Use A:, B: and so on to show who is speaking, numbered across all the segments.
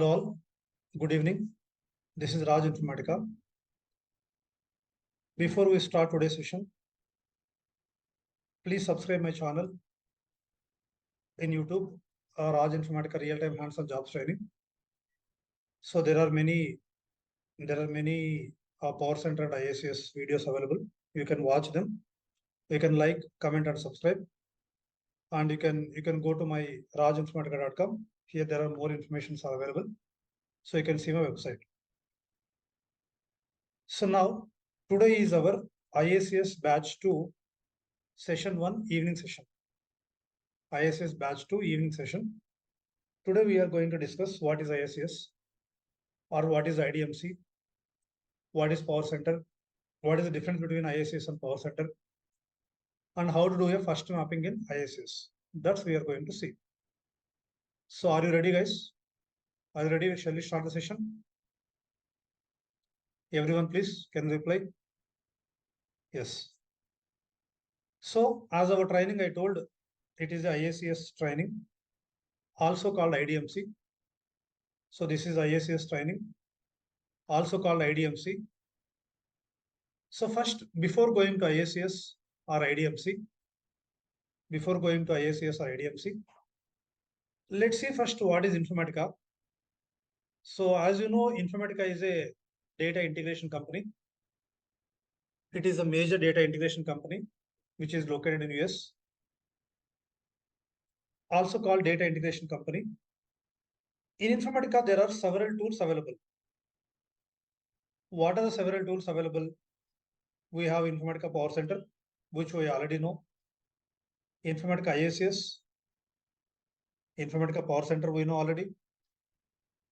A: Hello all, good evening. This is Raj Informatica. Before we start today's session, please subscribe my channel in YouTube, Raj Informatica Real-Time Hands-on Jobs Training. So there are many Powercenter and IICS videos available. You can watch them. You can like, comment, and subscribe. And you can go to my rajinformatica.com. Here there are more informations are available. So you can see my website. So now today is our IICS Batch-02 Session-1 evening session. IICS Batch-02 evening session. Today we are going to discuss what is IICS or what is IDMC, what is Powercenter, what is the difference between IICS and Powercenter, and how to do a first mapping in IICS. That's we are going to see. So are you ready, guys? Are you ready? Shall we start the session? Everyone, please, can reply? Yes. So as our training, I told it is a IICS training, also called IDMC. So this is IICS training, also called IDMC. So first, before going to IICS or IDMC, let's see first what is Informatica. So as you know, Informatica is a data integration company. It is a major data integration company, which is located in US. Also called data integration company. In Informatica, there are several tools available. What are the several tools available? We have Informatica Powercenter, which we already know. Informatica IICS, Informatica Powercenter, we know already.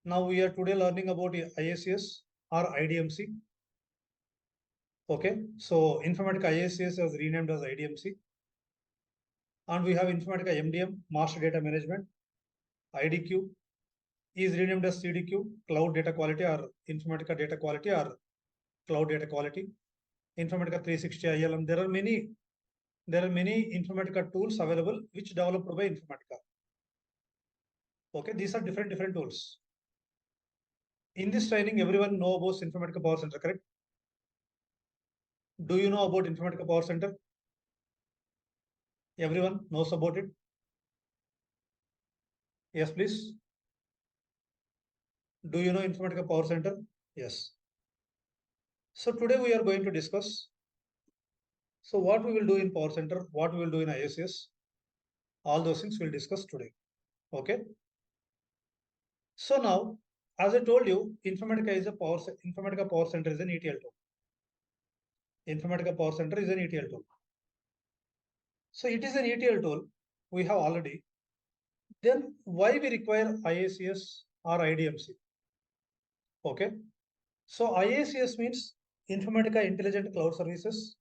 A: Now we are today learning about IICS or IDMC. Okay, so Informatica IICS is renamed as IDMC. And we have Informatica MDM, Master Data Management. IDQ is renamed as CDQ, Cloud Data Quality, or Informatica Data Quality, or Cloud Data Quality. Informatica 360 ILM. There are many Informatica tools available which developed by Informatica. Okay, these are different tools. In this training, everyone know about Informatica Powercenter, correct? Do you know about Informatica Powercenter? Everyone knows about it? Yes, please. Do you know Informatica Powercenter? Yes. So today we are going to discuss. So what we will do in Powercenter, what we will do in IICS, all those things we'll discuss today. Okay. So now, as I told you, Informatica Powercenter is an ETL tool. Informatica Powercenter is an ETL tool. So it is an ETL tool we have already. Then why we require IICS or IDMC? Okay. So IICS means Informatica Intelligent Cloud Services.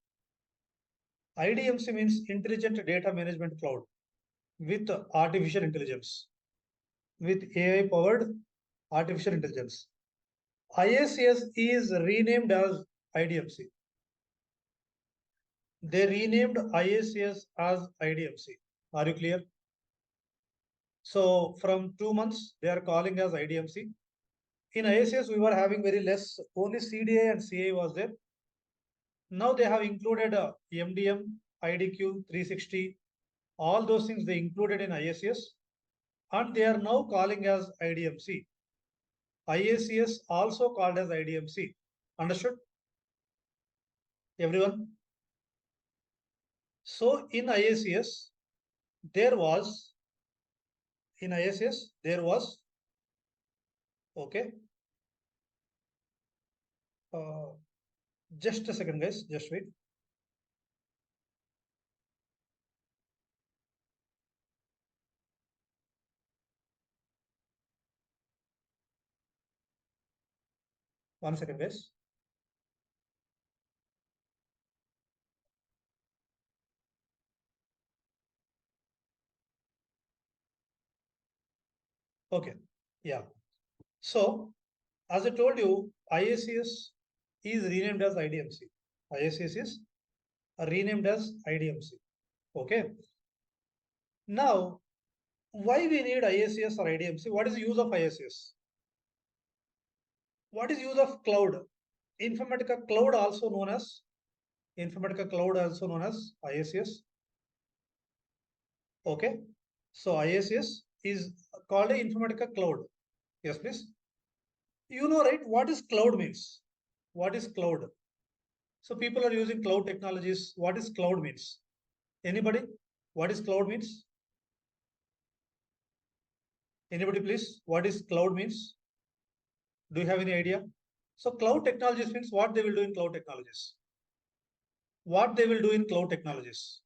A: IDMC means Intelligent Data Management Cloud with artificial intelligence, with AI powered artificial intelligence. IICS is renamed as IDMC. They renamed IICS as IDMC. Are you clear? So from 2 months, they are calling as IDMC. In IICS, we were having very less, only CDA and CA was there. Now they have included MDM, IDQ, 360, all those things they included in IICS, and they are now calling as IDMC. IICS also called as IDMC. Understood? Everyone? So in IICS, there was, okay. Just a second, guys, just wait. One second, guys. Okay, yeah. So, as I told you, IICS is renamed as IDMC. IICS is renamed as IDMC. Okay. Now, why we need IICS or IDMC? What is the use of IICS? What is use of cloud? Informatica Cloud, also known as IICS. Okay. So IICS is called a Informatica Cloud. Yes, please. You know, right? What is cloud means? What is cloud? So people are using cloud technologies. What is cloud means? Anybody? What is cloud means? Anybody, please? What is cloud means? Do you have any idea? So cloud technologies means what they will do in cloud technologies. What they will do in cloud technologies.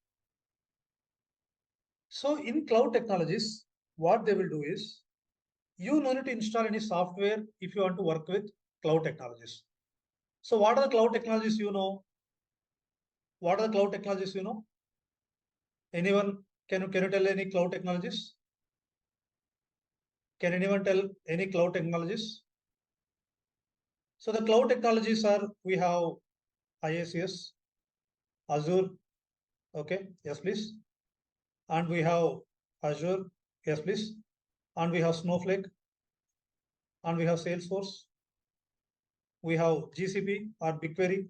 A: So in cloud technologies, what they will do is you no need to install any software if you want to work with cloud technologies. So what are the cloud technologies you know? What are the cloud technologies you know? Anyone, can you tell any cloud technologies? Can anyone tell any cloud technologies? So the cloud technologies are, we have IICS, Azure, okay, yes please. And we have Azure, yes please. And we have Snowflake, and we have Salesforce. We have GCP or BigQuery,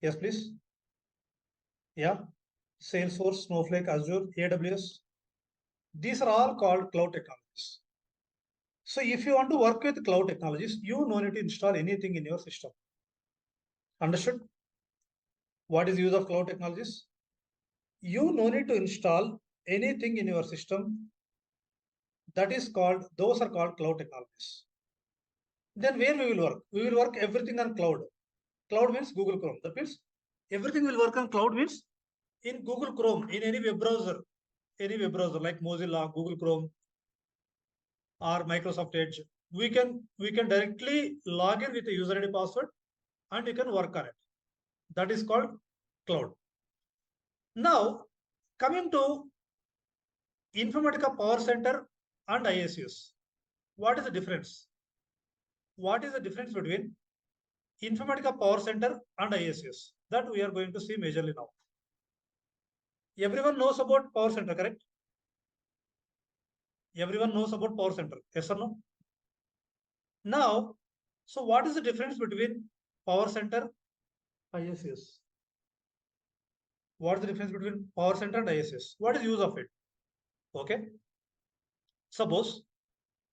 A: yes please. Yeah, Salesforce, Snowflake, Azure, AWS. These are all called cloud technologies. So if you want to work with cloud technologies, you no need to install anything in your system. Understood? What is use of cloud technologies? You no need to install anything in your system. That is called, those are called cloud technologies. Then where we will work? We will work everything on cloud. Cloud means Google Chrome. That means everything will work on cloud means in Google Chrome, in any web browser like Mozilla, Google Chrome, or Microsoft Edge. We can directly log in with a user ID password and you can work on it. That is called cloud. Now, coming to Informatica Powercenter and IICS. What is the difference? What is the difference between Informatica Powercenter and IICS? That we are going to see majorly now. Everyone knows about Powercenter, correct? Everyone knows about Powercenter, yes or no? Now, so what is the difference between Powercenter and IICS? What is the difference between Powercenter and IICS? What is use of it? Okay. Suppose,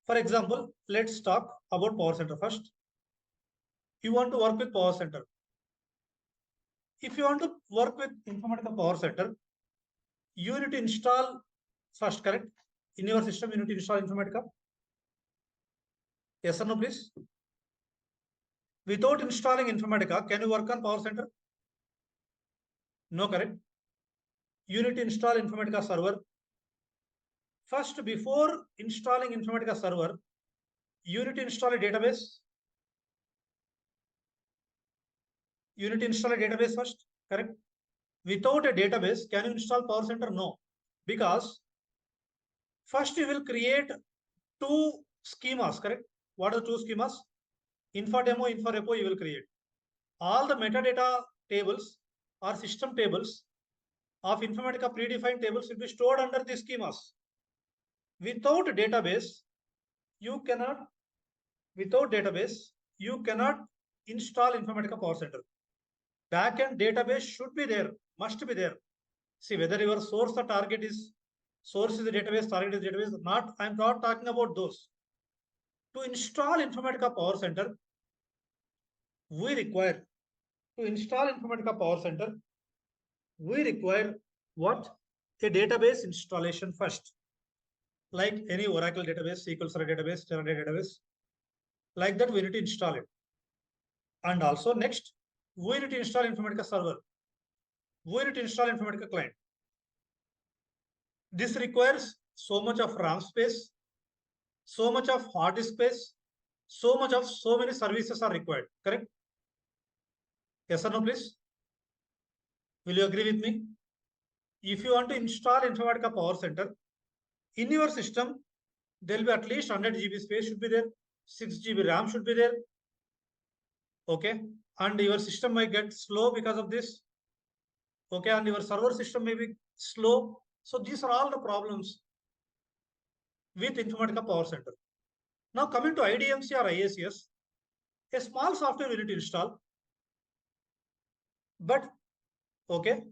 A: for example, let's talk about Powercenter first. You want to work with Powercenter. If you want to work with Informatica Powercenter, you need to install first, correct? In your system, you need to install Informatica. Yes or no, please? Without installing Informatica, can you work on Powercenter? No, correct? You need to install Informatica server. First, before installing Informatica server, you need to install a database. You need to install a database first, correct? Without a database, can you install Powercenter? No, because first you will create two schemas, correct? What are the two schemas? Infodemo, Inforepo you will create. All the metadata tables or system tables of Informatica predefined tables will be stored under these schemas. Without database, you cannot install Informatica Powercenter. Backend database should be there, must be there. See whether your source or target is the database, target is the database. I'm not talking about those. To install Informatica Powercenter, we require what? A database installation first. Like any Oracle database, SQL Server database, Teradata database. Like that, we need to install it. And also next, we need to install Informatica server. We need to install Informatica client. This requires so much of RAM space, so much of hard disk space, so many services are required, correct? Yes or no, please? Will you agree with me? If you want to install Informatica Powercenter, in your system, there will be at least 100 GB space should be there, 6 GB RAM should be there. Okay. And your system might get slow because of this. Okay. And your server system may be slow. So these are all the problems with Informatica Powercenter. Now coming to IDMC or IICS, A small software we need to install, but okay,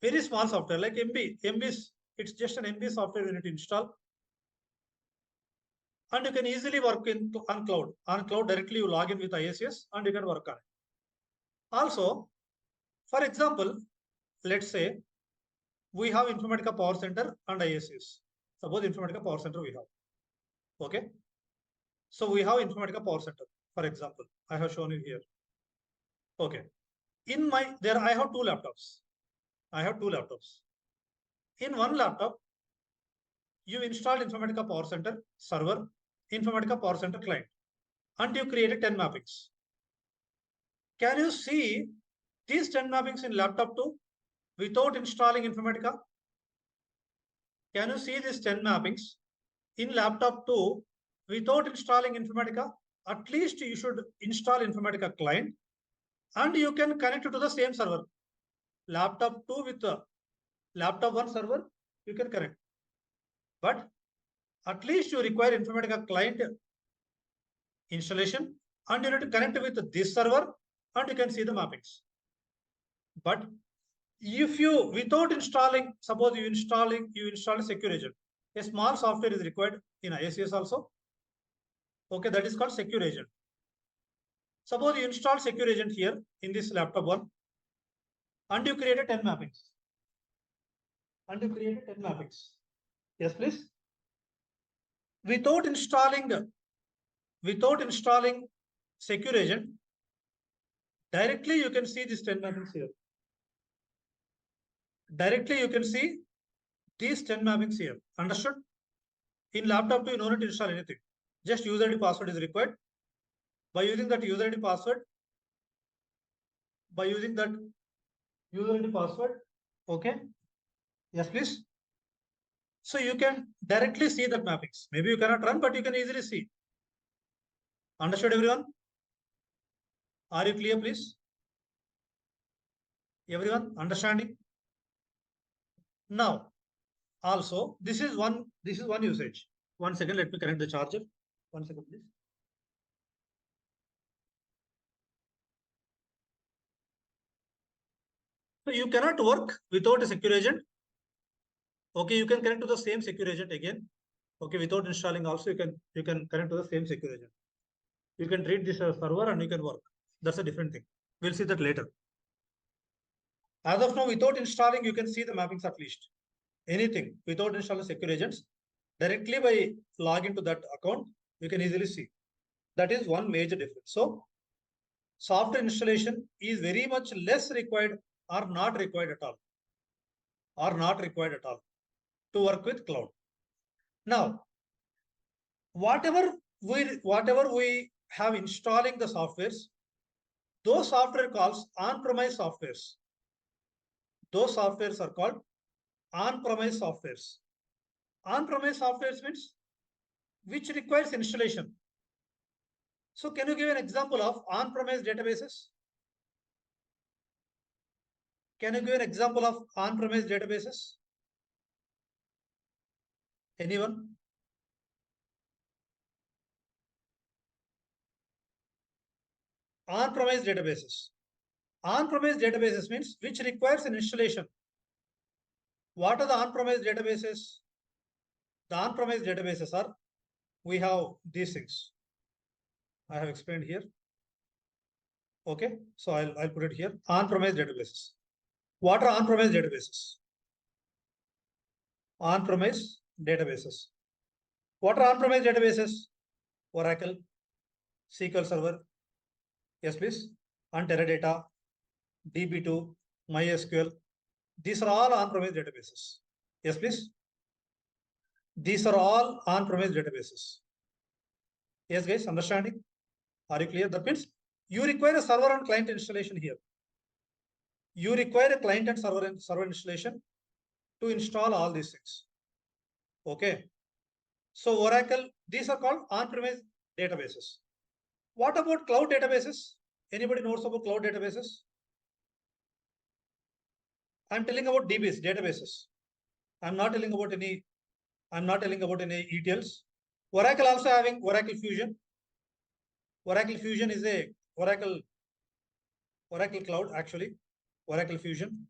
A: very small software like MB, it's just an MB software we need to install. And you can easily work on cloud. On cloud directly you log in with IICS and you can work on it. Also, for example, let's say we have Informatica Powercenter and IICS. Suppose Informatica Powercenter we have. Okay. So we have Informatica Powercenter, for example. I have shown it here. Okay. I have two laptops. In one laptop, you installed Informatica Powercenter server, Informatica Powercenter client, and you created 10 mappings. Can you see these 10 mappings in laptop 2 without installing Informatica? Can you see these 10 mappings in laptop 2 without installing Informatica? At least you should install Informatica client and you can connect it to the same server. Laptop 2 with the laptop 1 server, you can connect. But at least you require Informatica client installation and you need to connect with this server and you can see the mappings. But if you, without installing, suppose you install a secure agent, a small software is required in IICS also. Okay, that is called secure agent. Suppose you install secure agent here in this laptop 1 and you created 10 mappings. Yes, please. Without installing secure agent, directly you can see these 10 mappings here. Directly you can see these 10 mappings here. Understood? In laptop 2, you don't need to install anything. Just user ID password is required. By using that user ID password, okay. Yes, please. So you can directly see that mappings. Maybe you cannot run, but you can easily see. Understood, everyone? Are you clear, please? Everyone understanding? Now, also, this is one usage. 1 second, let me connect the charger. 1 second, please. So you cannot work without a secure agent. Okay, you can connect to the same secure agent again. Okay, without installing also you can connect to the same secure agent. You can read this server and you can work. That's a different thing. We'll see that later. As of now, without installing, you can see the mappings at least. Anything without installing secure agents, directly by logging to that account, you can easily see. That is one major difference. So, software installation is very much less required or not required at all. To work with cloud. Now, whatever we have installing the softwares, those software calls on-premise softwares. Those softwares are called on-premise softwares. On-premise softwares means which requires installation. So can you give an example of on-premise databases? Can you give an example of on-premise databases? Anyone? On-premise databases. On-premise databases means which requires an installation. What are the on-premise databases? The on-premise databases are, we have these things. I have explained here. Okay, so I'll put it here. On-premise databases. What are on-premise databases? On-premise databases. What are on-premise databases? Oracle, SQL Server. Yes, please. And Teradata, DB2, MySQL. These are all on-premise databases. Yes, please. These are all on-premise databases. Yes, guys, understanding? Are you clear? That means you require a server and client installation here. You require a client and server installation to install all these things. Okay. So Oracle, these are called on-premise databases. What about cloud databases? Anybody knows about cloud databases? I'm telling about DBs, databases. I'm not telling about any ETLs. Oracle also having Oracle Fusion. Oracle Fusion is a Oracle Cloud, actually. Oracle Fusion.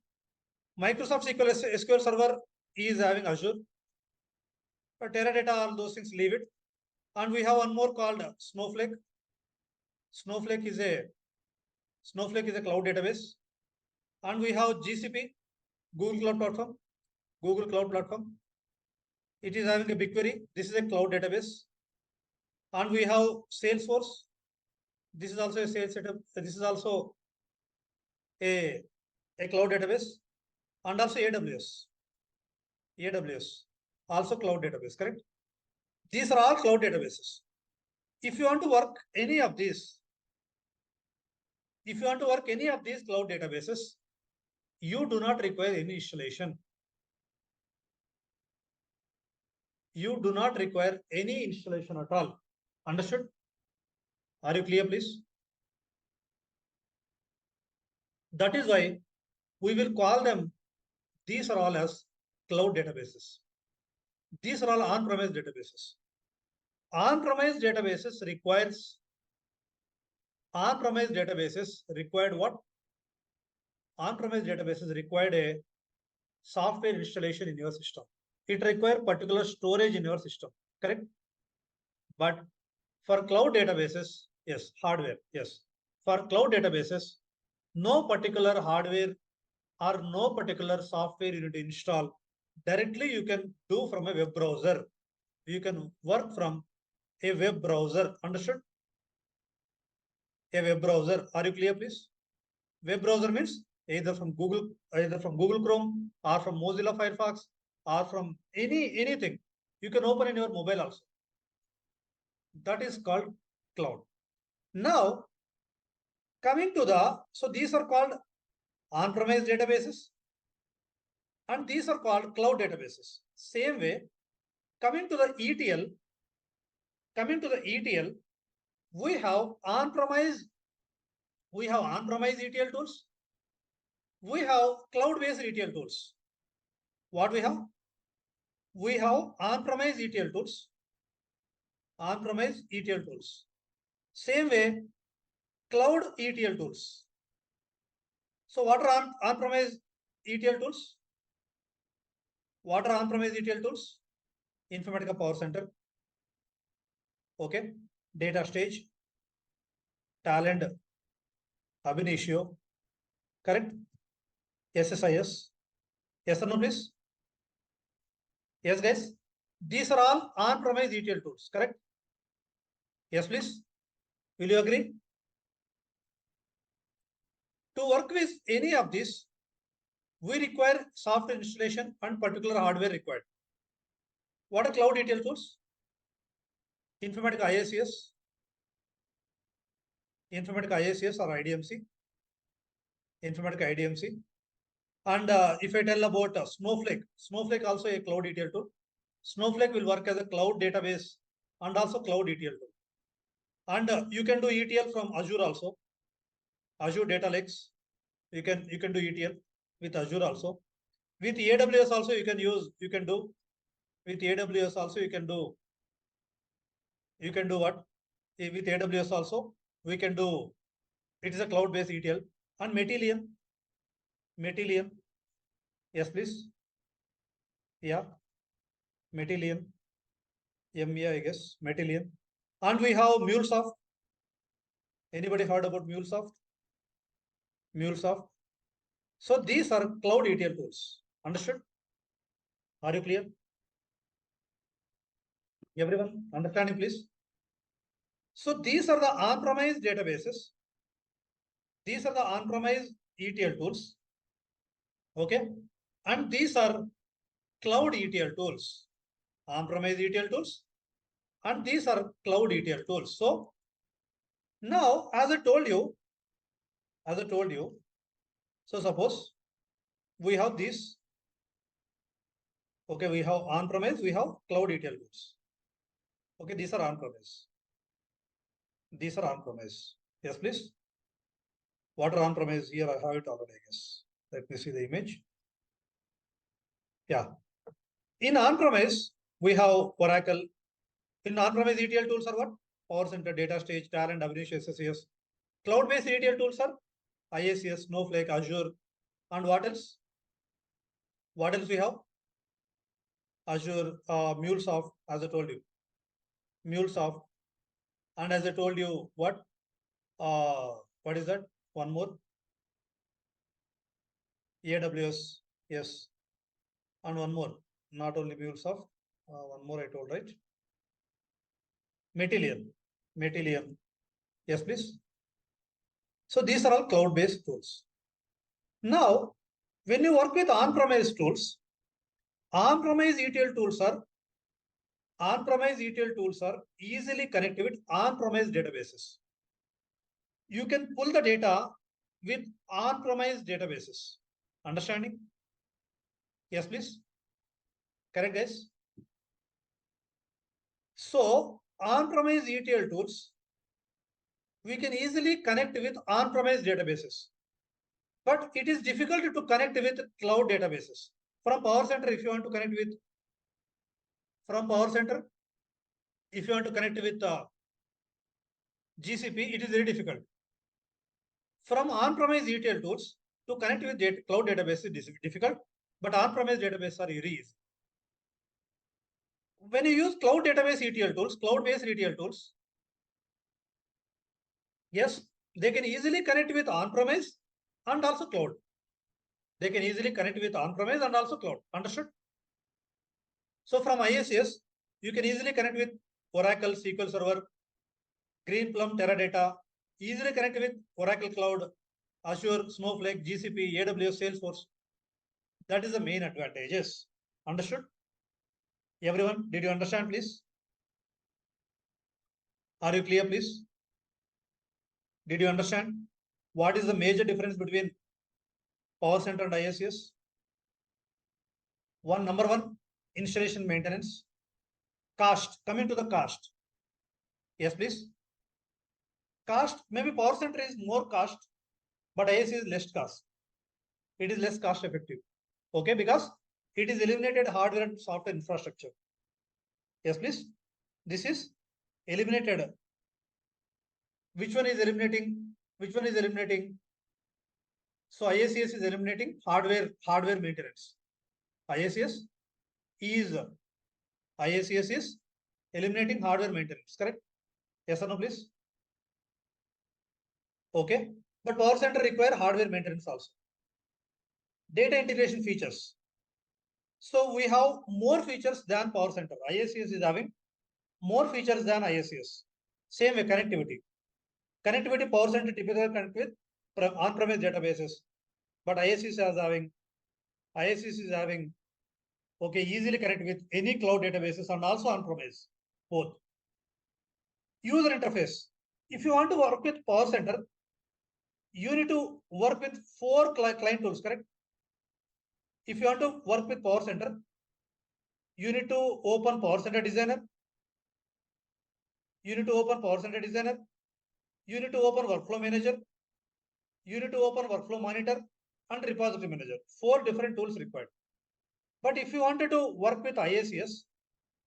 A: Microsoft SQL Server is having Azure. Teradata, all those things, leave it. And we have one more called Snowflake. Snowflake is a cloud database. And we have GCP, Google Cloud Platform. Google Cloud Platform. It is having a BigQuery. This is a cloud database. And we have Salesforce. This is also a sales setup. This is also a cloud database. And also AWS. Also cloud database, correct? These are all cloud databases. If you want to work any of these, cloud databases, you do not require any installation. You do not require any installation at all. Understood? Are you clear, please? That is why we will call them, these are all as cloud databases. These are all on-premise databases. On-premise databases required what? On-premise databases required a software installation in your system. It required particular storage in your system, correct? But for cloud databases, yes, hardware, yes. For cloud databases, no particular hardware or no particular software you need to install. Directly you can do from a web browser. You can work from a web browser. Understood? A web browser. Are you clear, please? Web browser means either from Google Chrome or from Mozilla Firefox or from anything. You can open in your mobile also. That is called cloud. Now, coming to so these are called on-premise databases and these are called cloud databases. Same way, coming to the ETL, we have on-premise ETL tools. We have cloud-based ETL tools. What we have? We have on-premise ETL tools. Same way, cloud ETL tools. So what are on-premise ETL tools? Informatica Powercenter. Okay. Data Stage. Talent. Ab initio. Correct? SSIS. Yes or no, please? Yes, guys. These are all on-premise ETL tools, correct? Yes, please. Will you agree? To work with any of these, we require software installation and particular hardware required. What are cloud ETL tools? Informatica IICS or IDMC. Informatica IDMC. And if I tell about Snowflake also a cloud ETL tool. Snowflake will work as a cloud database and also cloud ETL tool. And you can do ETL from Azure also. Azure Data Lakes. You can do ETL with Azure also. With AWS also you can do. With AWS also you can do. You can do what? With AWS also we can do. It is a cloud-based ETL. And Matillion. Yes, please. Yeah. Matillion. MEA, I guess. Matillion. And we have MuleSoft. Anybody heard about MuleSoft? So these are cloud ETL tools. Understood? Are you clear? Everyone understanding, please? So these are the on-premise databases. These are the on-premise ETL tools. Okay. And these are cloud ETL tools. On-premise ETL tools. And these are cloud ETL tools. So now, as I told you, so suppose we have this. Okay, we have on-premise, we have cloud ETL tools. Okay, these are on-premise. Yes, please. What are on-premise? Here I have it already, I guess. Let me see the image. Yeah. In on-premise, we have Oracle. In on-premise ETL tools are what? Powercenter, Data Stage, Talent, Avnish, SSCS. Cloud-based ETL tools are IICS, Snowflake, Azure, and what else? What else we have? Azure, MuleSoft, as I told you. MuleSoft. And as I told you, what is that? One more. AWS, yes. And one more. Not only MuleSoft, one more I told, right? Matillion. Yes, please. So these are all cloud-based tools. Now, when you work with on-premise tools, on-premise ETL tools are easily connected with on-premise databases. You can pull the data with on-premise databases. Understanding? Yes, please. Correct, guys? So, on-premise ETL tools, we can easily connect with on-premise databases. But it is difficult to connect with cloud databases. From Powercenter, if you want to connect with GCP, it is very difficult. From on-premise ETL tools to connect with cloud databases is difficult, but on-premise databases are very easy. When you use cloud-based ETL tools, yes, they can easily connect with on-premise and also cloud. Understood? So from IICS, you can easily connect with Oracle, SQL Server, Greenplum, Teradata, easily connect with Oracle Cloud, Azure, Snowflake, GCP, AWS, Salesforce. That is the main advantages. Understood? Everyone, did you understand, please? Are you clear, please? Did you understand? What is the major difference between Powercenter and IICS? Number one, installation maintenance. Cost. Coming to the cost. Yes, please. Cost, maybe Powercenter is more cost, but IICS is less cost. It is less cost effective. Okay, because it is eliminated hardware and software infrastructure. Yes, please. This is eliminated. Which one is eliminating? So IICS is eliminating hardware maintenance. IICS is eliminating hardware maintenance, correct? Yes or no, please? Okay. But Powercenter require hardware maintenance also. Data integration features. So we have more features than Powercenter. IICS is having more features than IICS. Same way, connectivity. Powercenter typically connect with on-premise databases. But IICS is having okay, easily connect with any cloud databases and also on-premise, both. User interface. If you want to work with Powercenter, you need to work with 4 client tools, correct? If you want to work with Powercenter, you need to open Powercenter Designer. You need to open Workflow Manager. You need to open Workflow Monitor and Repository Manager. 4 different tools required. But if you wanted to work with IICS,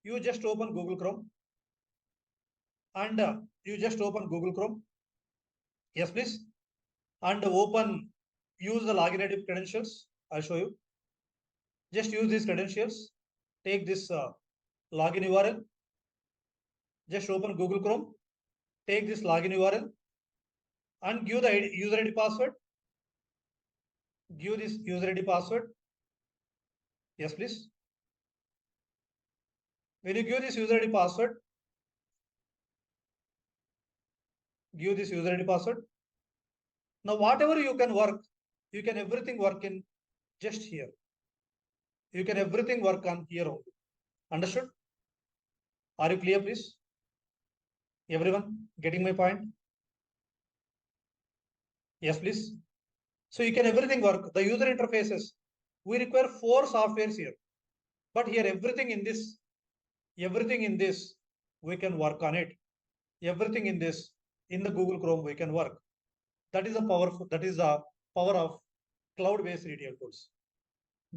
A: you just open Google Chrome. And Yes, please. And use the login ID credentials. I'll show you. Just use these credentials. Take this login URL. Just open Google Chrome. Take this login URL and give the user ID password. Give this user ID password. Yes, please. When you give this user ID password, Now, whatever you can work, you can everything work in just here. You can everything work on here only. Understood? Are you clear, please? Everyone getting my point? Yes, please. So you can everything work. The user interfaces. We require 4 softwares here. But here everything in this, we can work on it. Everything in this, in the Google Chrome, we can work. That is the power of cloud-based ETL tools.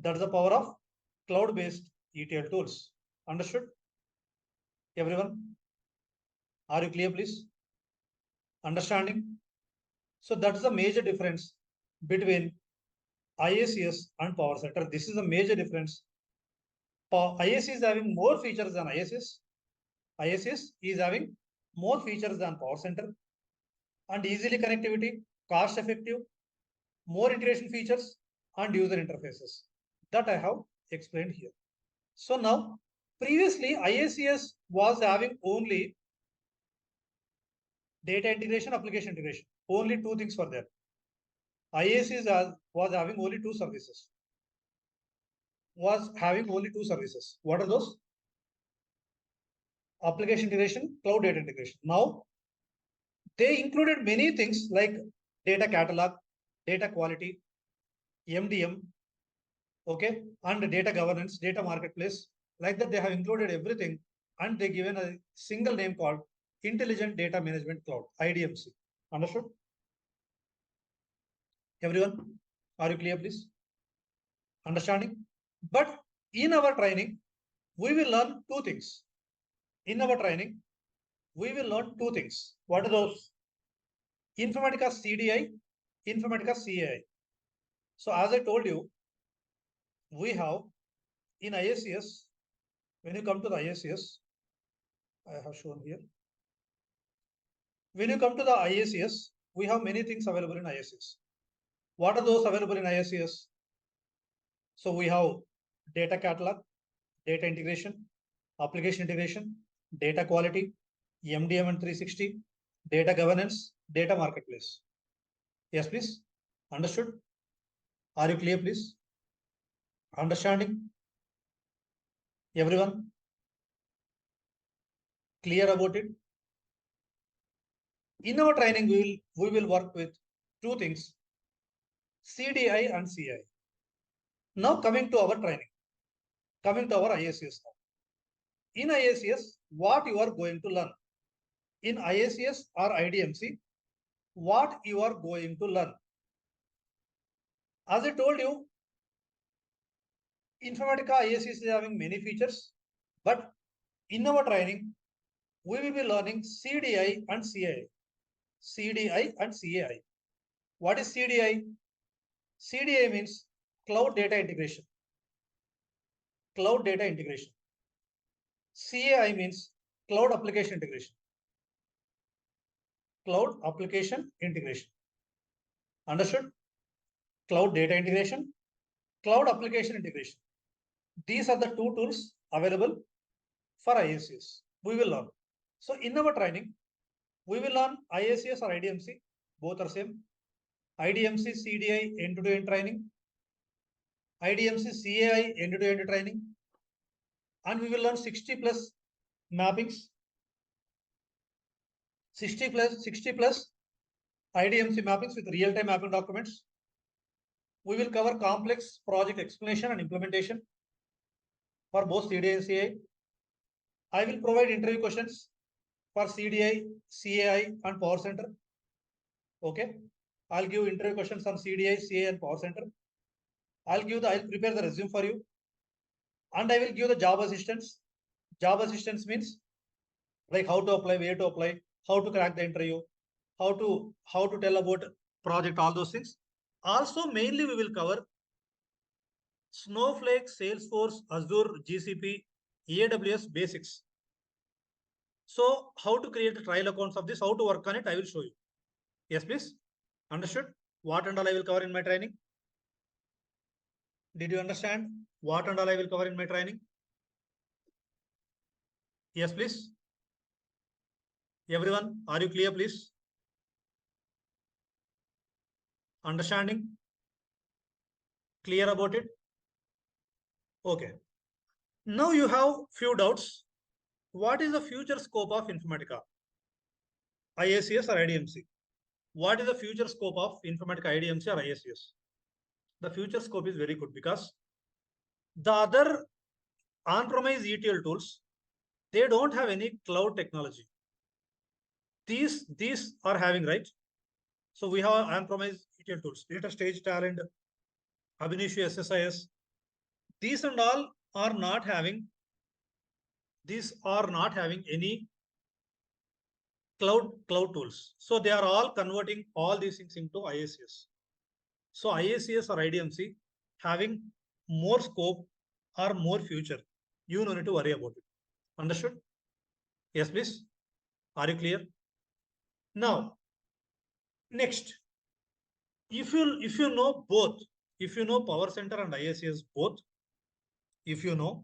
A: That is the power of cloud-based ETL tools. Understood? Everyone? Are you clear, please? Understanding? So that's the major difference between IICS and Powercenter. This is the major difference. IICS is having more features than IICS. IICS is having more features than Powercenter and easily connectivity, cost effective, more integration features and user interfaces that I have explained here. So now, previously IICS was having only data integration, application integration. Only two things were there. IICS was having only two services. What are those? Application integration, cloud data integration. Now, they included many things like data catalog, data quality, MDM, okay, and data governance, data marketplace. Like that, they have included everything and they given a single name called Intelligent Data Management Cloud, IDMC. Understood? Everyone, are you clear, please? Understanding? But in our training, we will learn two things. In our training, we will learn two things. What are those? Informatica CDI, Informatica CAI. So as I told you, we have in IICS, when you come to the IICS, I have shown here. When you come to the IICS, we have many things available in IICS. What are those available in IICS? So we have data catalog, data integration, application integration, data quality, MDM and 360, data governance, data marketplace. Yes, please. Understood? Are you clear, please? Understanding? Everyone? Clear about it? In our training, we will work with two things, CDI and CI. Now coming to our training, coming to our IICS now. In IICS, what you are going to learn? In IICS or IDMC, what you are going to learn? As I told you, Informatica IICS is having many features, but in our training, we will be learning CDI and CI. CDI and CAI. What is CDI? CDI means cloud data integration. Cloud data integration. CAI means cloud application integration. Cloud application integration. Understood? Cloud data integration, cloud application integration. These are the two tools available for IICS. We will learn. So in our training, we will learn IICS or IDMC. Both are same. IDMC CDI end-to-end training. IDMC CAI end-to-end training. And we will learn 60 plus mappings. 60 plus IDMC mappings with real-time mapping documents. We will cover complex project explanation and implementation for both CDI and CAI. I will provide interview questions for CDI, CAI, and Powercenter. Okay. I'll give interview questions on CDI, CAI, and Powercenter. I'll prepare the resume for you. And I will give the job assistance. Job assistance means like how to apply, where to apply, how to crack the interview, how to tell about project, all those things. Also, mainly we will cover Snowflake, Salesforce, Azure, GCP, AWS basics. So how to create the trial accounts of this, how to work on it, I will show you. Yes, please. Understood? What and all I will cover in my training? Did you understand what and all I will cover in my training? Yes, please. Everyone, are you clear, please? Understanding? Clear about it? Okay. Now you have few doubts. What is the future scope of Informatica? IICS or IDMC? What is the future scope of Informatica IDMC or IICS? The future scope is very good because the other on-premise ETL tools, they don't have any cloud technology. These are having, right? So we have on-premise ETL tools, Data Stage Talent, Abinitio SSIS. These and all are not having, any cloud tools. So they are all converting all these things into IICS. So IICS or IDMC having more scope or more future. You don't need to worry about it. Understood? Yes, please. Are you clear? Now, next, if you know both, if you know Powercenter and IICS both, if you know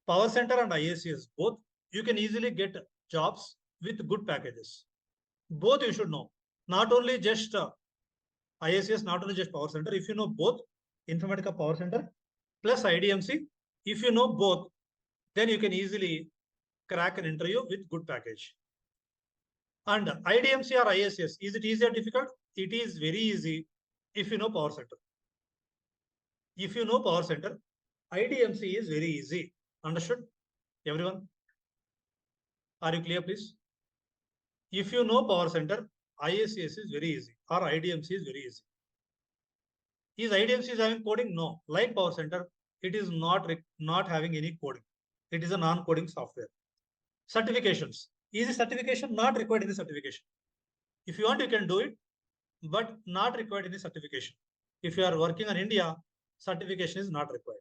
A: Powercenter and IICS both, you can easily get jobs with good packages. Both you should know. Not only just IICS, not only just Powercenter. If you know both Informatica Powercenter plus IDMC, if you know both, then you can easily crack an interview with good package. And IDMC or IICS, is it easy or difficult? It is very easy if you know Powercenter. If you know Powercenter, IDMC is very easy. Understood? Everyone? Are you clear, please? If you know Powercenter, IICS is very easy or IDMC is very easy. Is IDMC having coding? No. Like Powercenter, it is not having any coding. It is a non-coding software. Certifications. Is the certification not required in the certification? If you want, you can do it, but not required in the certification. If you are working in India, certification is not required.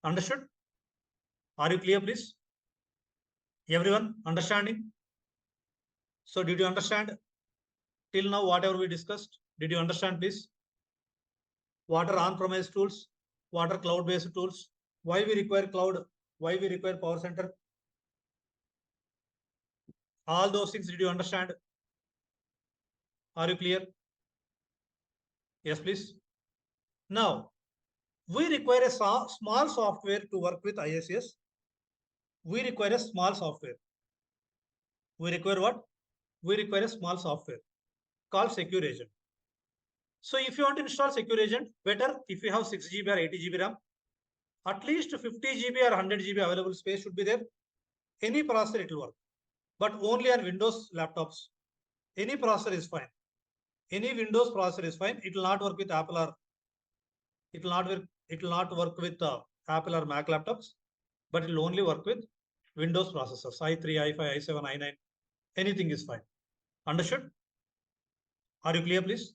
A: Understood? Are you clear, please? Everyone understanding? So did you understand till now whatever we discussed? Did you understand, please? What are on-premise tools? What are cloud-based tools? Why we require cloud? Why we require Powercenter? All those things, did you understand? Are you clear? Yes, please. Now, we require a small software to work with IICS. We require a small software. We require what? We require a small software called Secure Agent. So if you want to install Secure Agent, better if you have 6 GB or 80 GB RAM, at least 50 GB or 100 GB available space should be there. Any processor it will work, but only on Windows laptops. Any processor is fine. Any Windows processor is fine. It will not work with Apple or it will not work with Apple or Mac laptops, but it will only work with Windows processors, i3, i5, i7, i9. Anything is fine. Understood? Are you clear, please?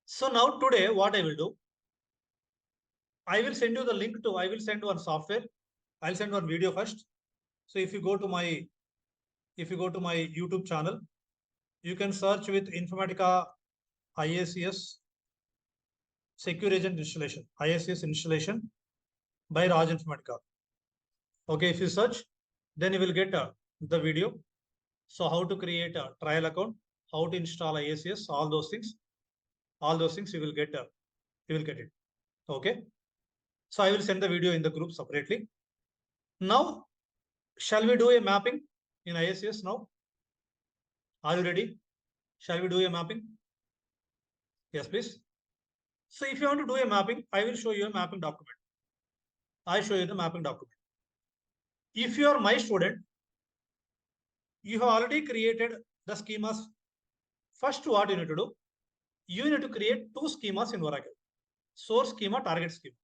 A: So now today, what I will do, I will send you the link to, I will send one software. I'll send one video first. So if you go to my YouTube channel, you can search with Informatica IICS Secure Agent Installation, IICS installation by Raj Informatica. Okay, if you search, then you will get the video. So how to create a trial account, how to install IICS, all those things you will get it. Okay. So I will send the video in the group separately. Now, shall we do a mapping in IICS now? Are you ready? Shall we do a mapping? Yes, please. So if you want to do a mapping, I will show you a mapping document. I show you the mapping document. If you are my student, you have already created the schemas. First, what you need to do? You need to create 2 schemas in Oracle. Source schema, target schema.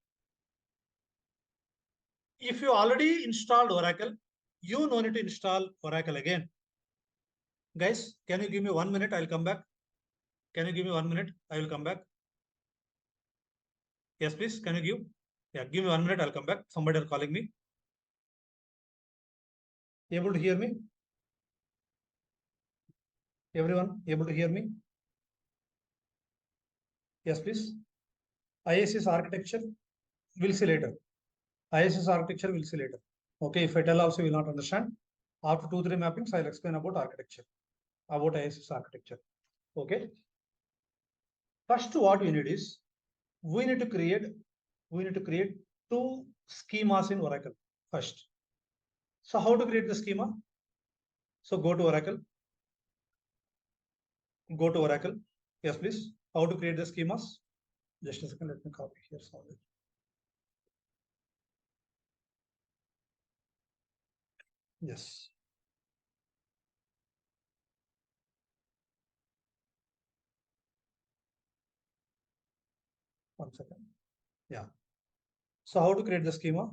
A: If you already installed Oracle, you no need to install Oracle again. Guys, can you give me 1 minute? I'll come back. Can you give me 1 minute? I will come back. Yes, please. Can you give? Yeah, give me 1 minute. I'll come back. Somebody are calling me. Able to hear me? Everyone able to hear me? Yes, please. IICS architecture, we'll see later. IICS architecture, we'll see later. Okay, if I tell also, you will not understand. After 2-3 mappings, I'll explain about architecture, about IICS architecture. Okay. First, what we need is, we need to create 2 schemas in Oracle first. So how to create the schema? So go to Oracle. Go to Oracle. Yes, please. How to create the schemas? Just a second, let me copy here. Sorry. Yes. One second. Yeah. So how to create the schema?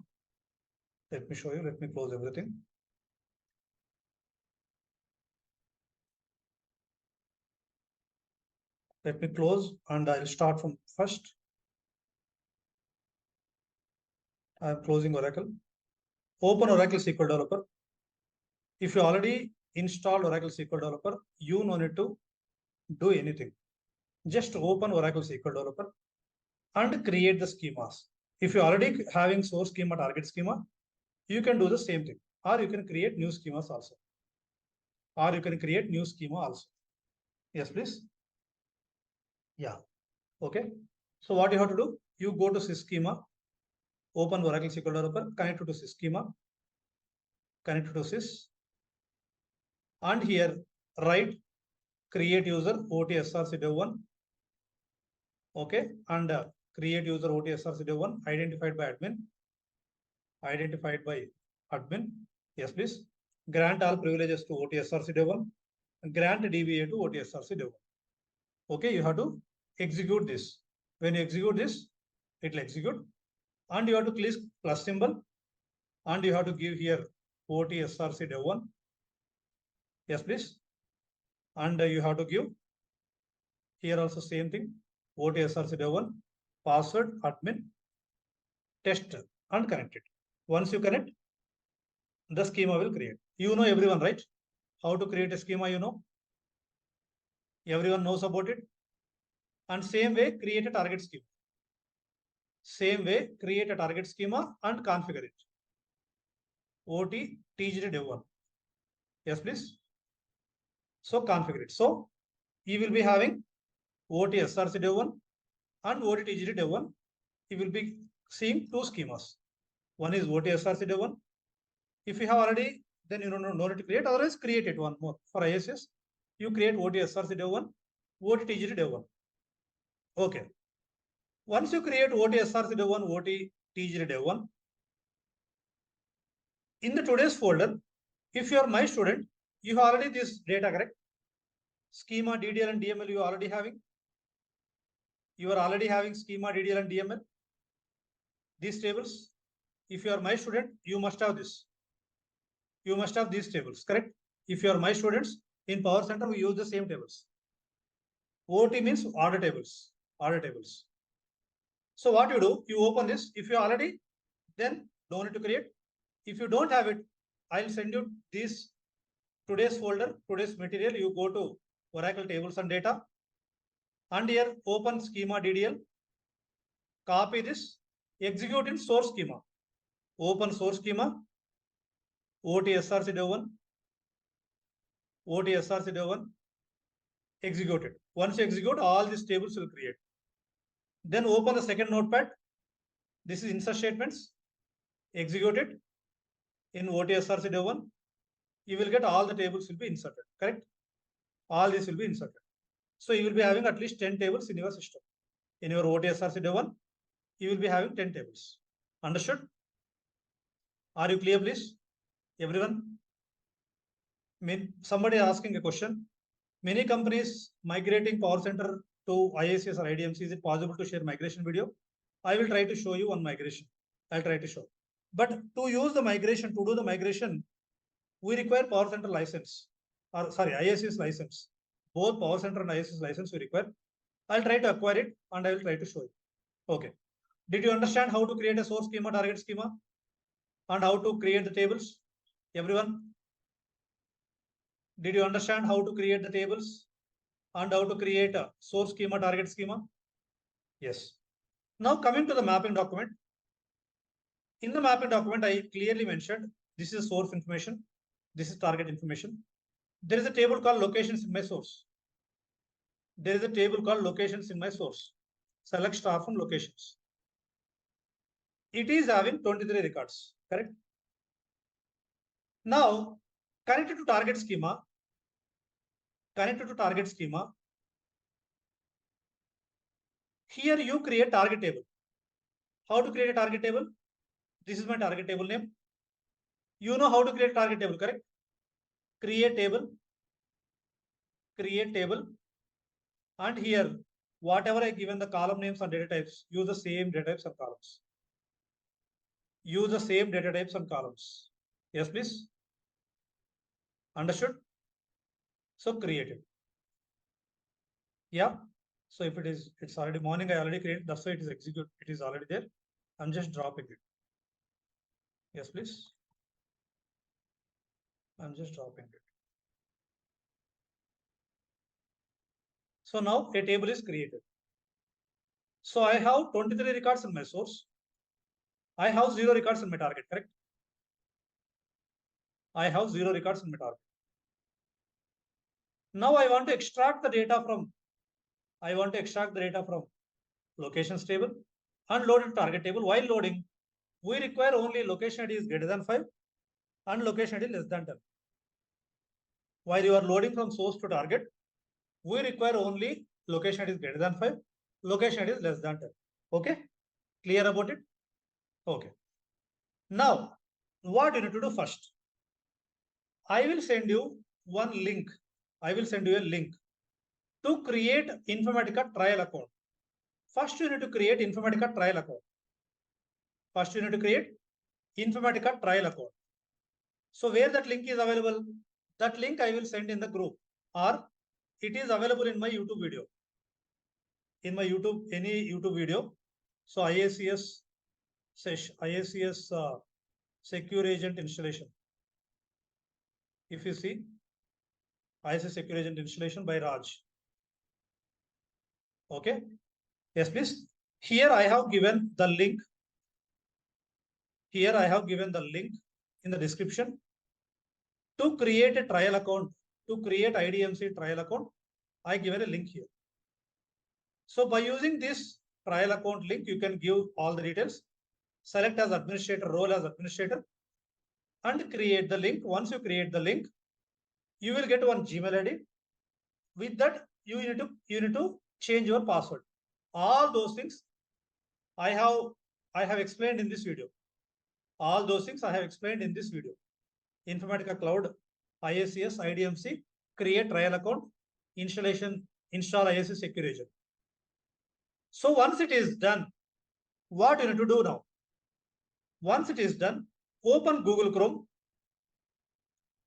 A: Let me show you. Let me close everything. Let me close and I'll start from first. I'm closing Oracle. Open Oracle SQL Developer. If you already installed Oracle SQL Developer, you no need to do anything. Just open Oracle SQL Developer and create the schemas. If you're already having source schema, target schema, you can do the same thing. Or you can create new schemas also. Yes, please. Yeah. Okay. So what you have to do? You go to SysSchema, open Oracle SQL Developer, connect to SysSchema, connect to Sys, and here write create user OTSRCDev1. Okay, and create user OTSRCDev1 identified by admin. Yes, please. Grant all privileges to OTSRCDev1. Grant DBA to OTSRCDev1. Okay, you have to execute this. When you execute this, it will execute. And you have to click plus symbol. And you have to give here OTSRCDev1. Yes, please. And you have to give here also same thing. OTSRCDev1, password, admin, test, and connect it. Once you connect, the schema will create. You know everyone, right? How to create a schema, you know. Everyone knows about it. And same way, create a target schema. Same way, create a target schema and configure it. OT TGD-Dev1. Yes, please. So configure it. So you will be having OT SRC-Dev1 and OT TGD-Dev1. You will be seeing two schemas. One is OT SRC-Dev1. If you have already, then you don't know to create. Otherwise, create it one more. For IICS, you create OT SRC-Dev1, OT TGD-Dev1. Okay. Once you create OT SRC-Dev1, OT TGD-Dev1, in the today's folder, if you are my student, you have already this data, correct? Schema, DDL, and DML you are already having. You are already having schema, DDL, and DML. These tables. If you are my student, you must have this. You must have these tables, correct? If you are my students, in Powercenter, we use the same tables. OT means order tables. Order tables. So what you do, you open this. If you already, then don't need to create. If you don't have it, I'll send you this today's folder, today's material. You go to Oracle tables and data. And here open schema DDL. Copy this. Execute in source schema. Open source schema. OTSRC-Dev1. OTSRC-Dev1. Execute it. Once you execute, all these tables will create. Then open the second notepad. This is insert statements. Execute it in OTSRC-Dev1. You will get all the tables will be inserted, correct? All these will be inserted. So you will be having at least 10 tables in your system. In your OTSRC-Dev1, you will be having 10 tables. Understood? Are you clear, please? Everyone? Somebody asking a question. Many companies migrating Powercenter to IICS or IDMC. Is it possible to share migration video? I will try to show you one migration. I'll try to show. But to use the migration, to do the migration, we require Powercenter license. Or sorry, IICS license. Both Powercenter and IICS license we require. I'll try to acquire it and I will try to show you. Okay. Did you understand how to create a source schema, target schema, and how to create the tables? Everyone? Did you understand how to create the tables and how to create a source schema, target schema? Yes. Now coming to the mapping document. In the mapping document, I clearly mentioned this is source information. This is target information. There is a table called locations in my source. There is a table called locations in my source. Select star from locations. It is having 23 records, correct? Now, connected to target schema, here you create target table. How to create a target table? This is my target table name. You know how to create target table, correct? Create table. And here, whatever I given the column names and data types, use the same data types and columns. Yes, please. Understood? So create it. Yeah. So if it's already morning, I already created, that's why it is execute. It is already there. I'm just dropping it. Yes, please. I'm just dropping it. So now a table is created. So I have 23 records in my source. I have 0 records in my target, correct? I have 0 records in my target. Now I want to extract the data from locations table and load it target table. While loading, we require only location ID is greater than 5 and location ID less than 10. While you are loading from source to target, we require only location ID is greater than 5, location ID is less than 10. Okay? Clear about it? Okay. Now, what you need to do first? I will send you one link. I will send you a link to create Informatica trial account. First, you need to create Informatica trial account. First, you need to create Informatica trial account. So where that link is available? That link I will send in the group, or it is available in my YouTube video. In my YouTube, any YouTube video. So IICS Secure Agent installation. If you see, IICS Secure Agent installation by Raj. Okay. Yes, please. Here I have given the link. Here I have given the link in the description to create a trial account, to create IDMC trial account. I given a link here. So by using this trial account link, you can give all the details, select as administrator, role as administrator, and create the link. Once you create the link, you will get one Gmail ID. With that, you need to change your password. All those things I have explained in this video. All those things I have explained in this video. Informatica Cloud, IICS, IDMC, create trial account, install IICS Secure Agent. So once it is done, what you need to do now? Once it is done, open Google Chrome.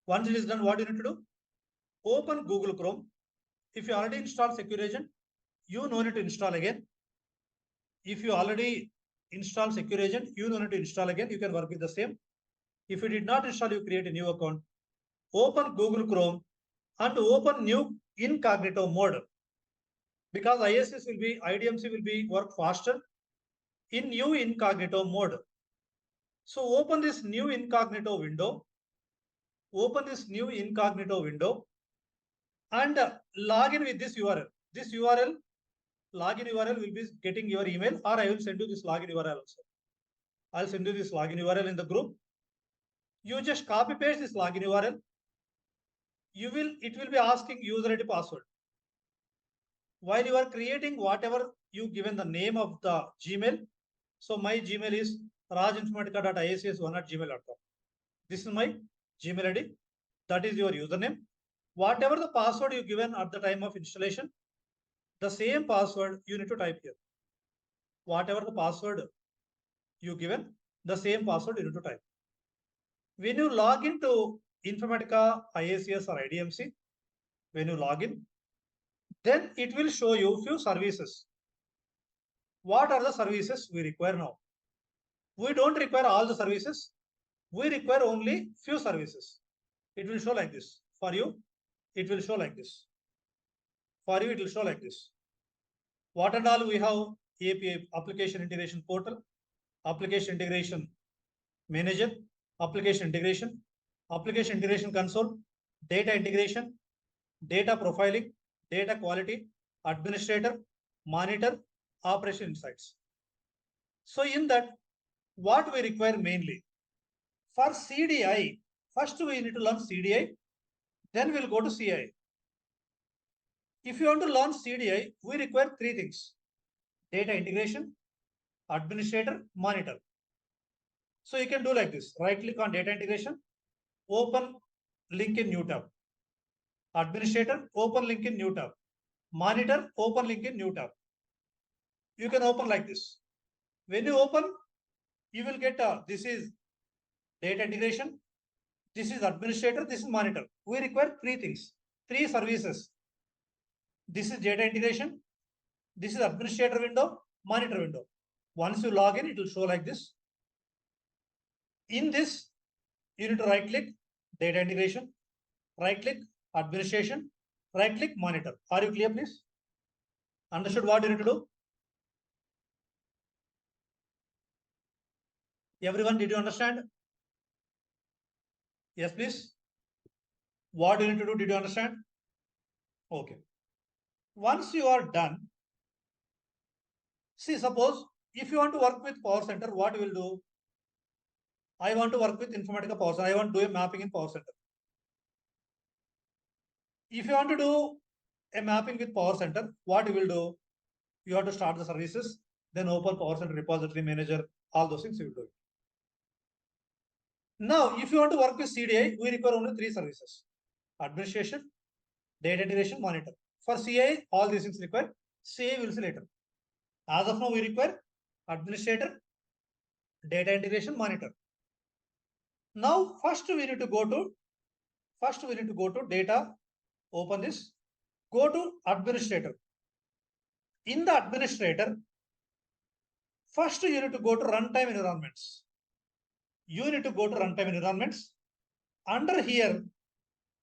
A: Once it is done, what you need to do? Open Google Chrome. If you already installed Secure Agent, you no need to install again. If you already install Secure Agent, you no need to install again. You can work with the same. If you did not install, you create a new account. Open Google Chrome and open new incognito mode. Because IDMC will be work faster in new incognito mode. So open this new incognito window. Open this new incognito window and log in with this URL. This URL, login URL will be getting your email, or I will send you this login URL also. I'll send you this login URL in the group. You just copy paste this login URL. It will be asking user ID password. While you are creating whatever you given the name of the Gmail. So my Gmail is rajinformatica.iics1@gmail.com. This is my Gmail ID. That is your username. Whatever the password you given at the time of installation, the same password you need to type here. Whatever the password you given, the same password you need to type. When you log into Informatica IICS or IDMC, when you log in, then it will show you few services. What are the services we require now? We don't require all the services. We require only few services. It will show like this. For you, it will show like this. For you, it will show like this. What and all we have? API, Application Integration Portal, Application Integration Manager, Application Integration Console, Data Integration, Data Profiling, Data Quality, Administrator, Monitor, Operation Insights. So in that, what we require mainly? For CDI, first we need to learn CDI, then we'll go to CI. If you want to learn CDI, we require 3 things: data integration, administrator, monitor. So you can do like this. Right click on data integration, open link in new tab. Administrator, open link in new tab. Monitor, open link in new tab. You can open like this. When you open, you will get this is data integration, this is administrator, this is monitor. We require 3 things, 3 services. This is data integration, This is administrator window, monitor window. Once you log in, it will show like this. In this, you need to right click data integration, right click administration, right click monitor. Are you clear, please? Understood what you need to do? Everyone, did you understand? Yes, please. What you need to do, did you understand? Okay. Once you are done, see, suppose if you want to work with Powercenter, what you will do? I want to work with Informatica Powercenter. I want to do a mapping in Powercenter. If you want to do a mapping with Powercenter, what you will do? You have to start the services, then open Powercenter repository manager, all those things you will do. Now, if you want to work with CDI, we require only 3 services: administration, data integration, monitor. For CI, all these things required. CI will see later. As of now, we require administrator, data integration, monitor. Now, first we need to go to data, open this, go to administrator. In the administrator, first you need to go to runtime environments. You need to go to runtime environments. Under here,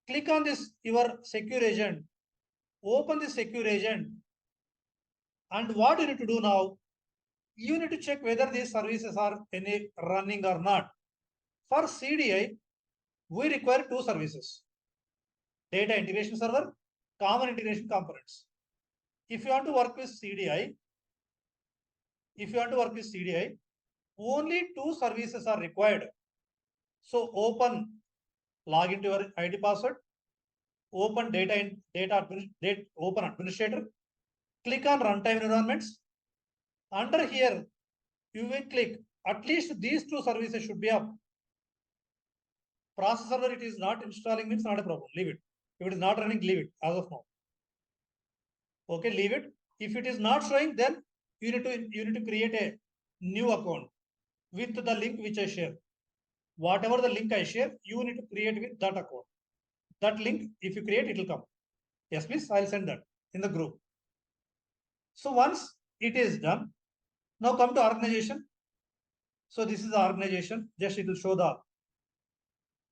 A: click on this, your secure agent, open the secure agent. And what you need to do now, you need to check whether these services are any running or not. For CDI, we require 2 services: data integration server, common integration components. If you want to work with CDI, only 2 services are required. So open, log into your ID password, open open administrator, click on runtime environments. Under here, you will click at least these 2 services should be up. Process server, it is not installing, means not a problem. Leave it. If it is not running, leave it as of now. Okay, leave it. If it is not showing, then you need to create a new account with the link which I share. Whatever the link I share, you need to create with that account. That link, if you create, it will come. Yes, please. I'll send that in the group. So once it is done, now come to organization. So this is the organization. Just it will show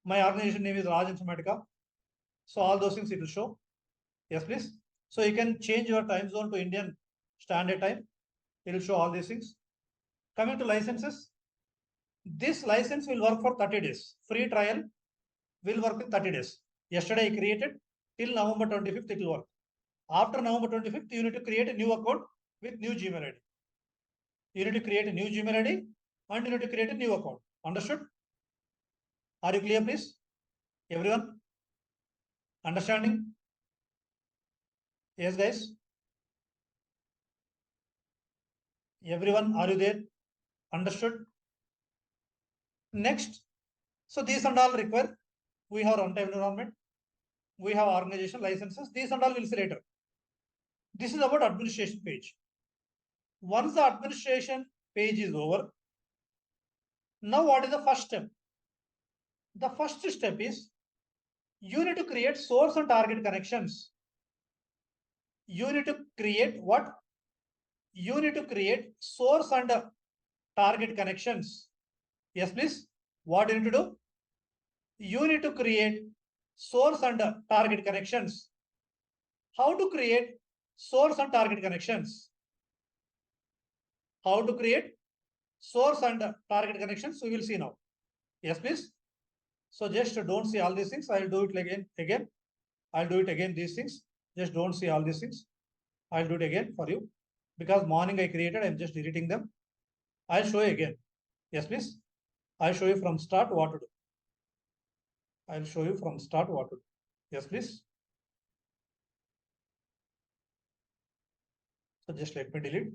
A: my organization name is Raj Informatica. So all those things it will show. Yes, please. So you can change your time zone to Indian Standard Time. It will show all these things. Coming to licenses, this license will work for 30 days. Free trial will work in 30 days. Yesterday I created, till November 25th it will work. After November 25th, you need to create a new account with new Gmail ID. You need to create a new Gmail ID and you need to create a new account. Understood? Are you clear, please? Everyone? Understanding? Yes, guys? Everyone, are you there? Understood? Next. So these and all require, we have runtime environment, we have organization licenses, these and all will see later. This is about administration page. Once the administration page is over, now what is the first step? The first step is you need to create source and target connections. You need to create what? You need to create source and target connections. Yes, please. What do you need to do? You need to create source and target connections. How to create source and target connections? How to create source and target connections? We will see now. Yes, please. So just don't see all these things. I'll do it again. I'll do it again, these things. Just don't see all these things. I'll do it again for you. Because morning I created, I'm just deleting them. I'll show you again. Yes, please. I'll show you from start what to do. I'll show you from start what to do. Yes, please. So just let me delete.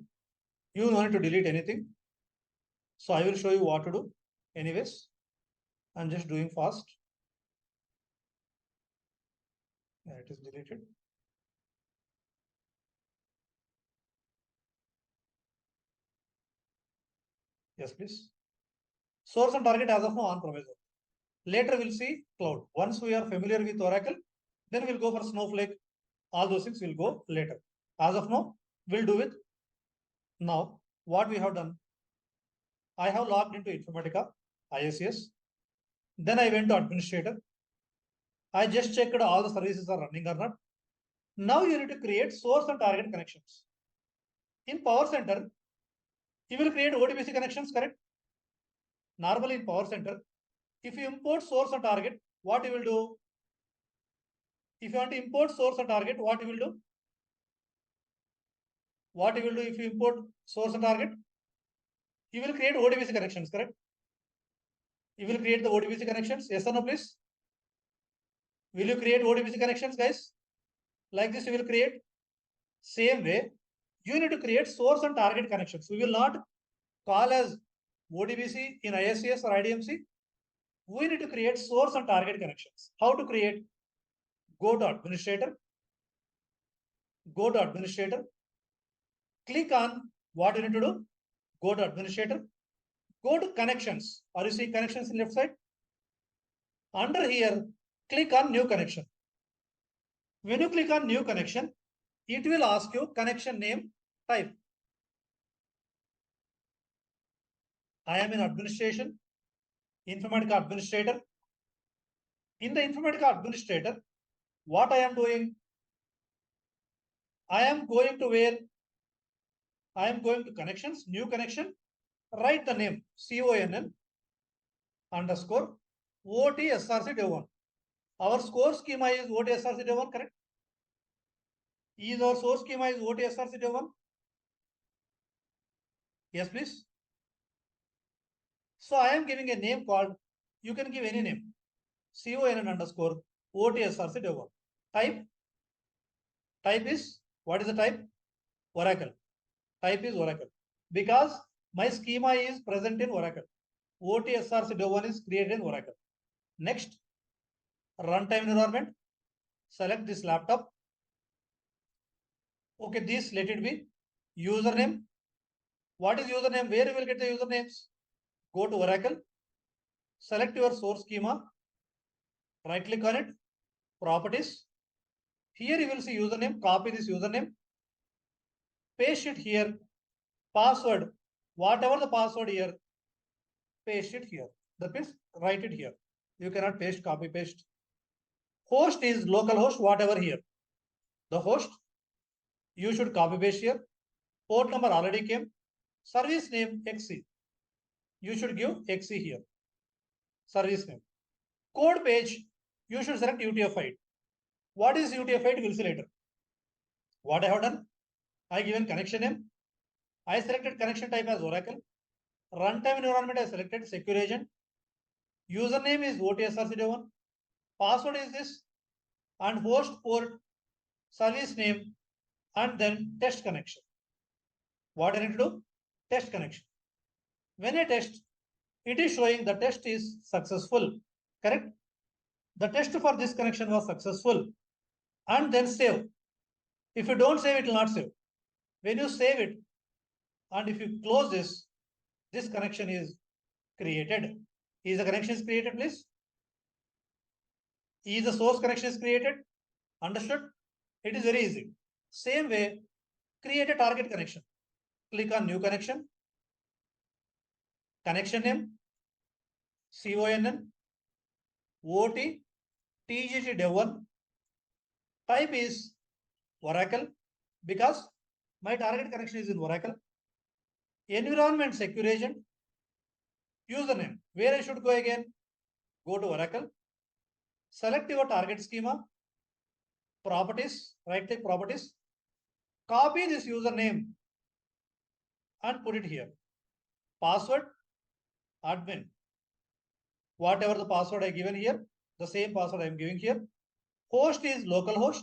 A: You don't need to delete anything. So I will show you what to do. Anyways, I'm just doing fast. Yeah, it is deleted. Yes, please. Source and target as of now on-premise. Later we'll see cloud. Once we are familiar with Oracle, then we'll go for Snowflake. All those things will go later. As of now, we'll do with now what we have done. I have logged into Informatica IICS. Then I went to administrator. I just checked all the services are running or not. Now you need to create source and target connections. In Powercenter, you will create ODBC connections, correct? Normally in Powercenter, if you import source and target, what you will do? If you want to import source and target, what you will do? What you will do if you import source and target? You will create ODBC connections, correct? You will create the ODBC connections. Yes or no, please? Will you create ODBC connections, guys? Like this, you will create. Same way, you need to create source and target connections. We will not call as ODBC in IICS or IDMC. We need to create source and target connections. How to create? Go to administrator. Go to administrator. Click on what you need to do. Go to administrator. Go to connections. Are you seeing connections in left side? Under here, click on new connection. When you click on new connection, it will ask you connection name type. I am in administration, Informatica administrator. In the Informatica administrator, what I am doing? I am going to where? I am going to connections, new connection, write the name CONN underscore OTSRC dev 1. Our source schema is OTSRC dev 1, correct? Is our source schema is OTSRC dev 1? Yes, please. So I am giving a name called, you can give any name, CONN underscore OTSRC dev 1. Type is, what is the type? Oracle. Type is Oracle. Because my schema is present in Oracle. OTSRC dev 1 is created in Oracle. Next, runtime environment. Select this laptop. Okay, this let it be username. What is username? Where you will get the usernames? Go to Oracle. Select your source schema. Right click on it. Properties. Here you will see username. Copy this username. Paste it here. Password. Whatever the password here, paste it here. That means write it here. You cannot paste, copy, paste. Host is localhost, whatever here. The host, you should copy paste here. Port number already came. Service name XC. You should give XC here. Service name. Code page, you should select UTF-8. What is UTF-8? We'll see later. What I have done? I given connection name. I selected connection type as Oracle. Runtime environment I selected secure agent. Username is OTSRC dev 1. Password is this. And host port, service name, and then test connection. What I need to do? Test connection. When I test, it is showing the test is successful. Correct? The test for this connection was successful. And then save. If you don't save, it will not save. When you save it, and if you close this, this connection is created. Is the connection is created, please? Is the source connection is created? Understood? It is very easy. Same way, create a target connection. Click on new connection. Connection name, CONN, OT, TGT dev 1. Type is Oracle because my target connection is in Oracle. Environment secure agent. Username. Where I should go again? Go to Oracle. Select your target schema. Properties. Right click properties. Copy this username and put it here. Password. Admin. Whatever the password I given here, the same password I am giving here. Host is localhost.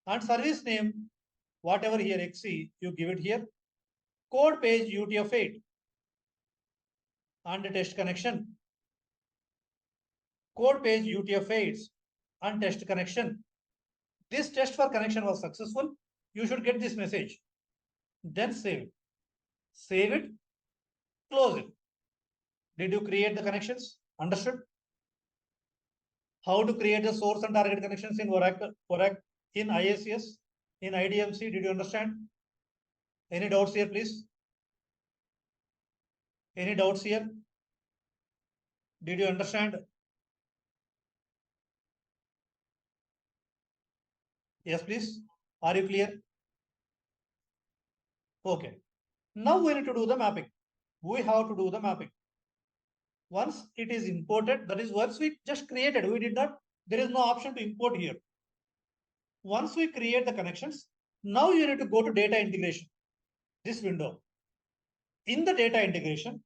A: And service name, whatever here XC, you give it here. Code page UTF-8. And the test connection. Code page UTF-8 and test connection. This test for connection was successful. You should get this message. Then save it. Save it. Close it. Did you create the connections? Understood? How to create the source and target connections in Oracle in IICS? in IDMC. Did you understand? Any doubts here, please? Any doubts here? Did you understand? Yes, please. Are you clear? Okay. Now we need to do the mapping. We have to do the mapping. Once it is imported, that is once we just created, we did not, there is no option to import here. Once we create the connections, now you need to go to data integration, this window. In the data integration,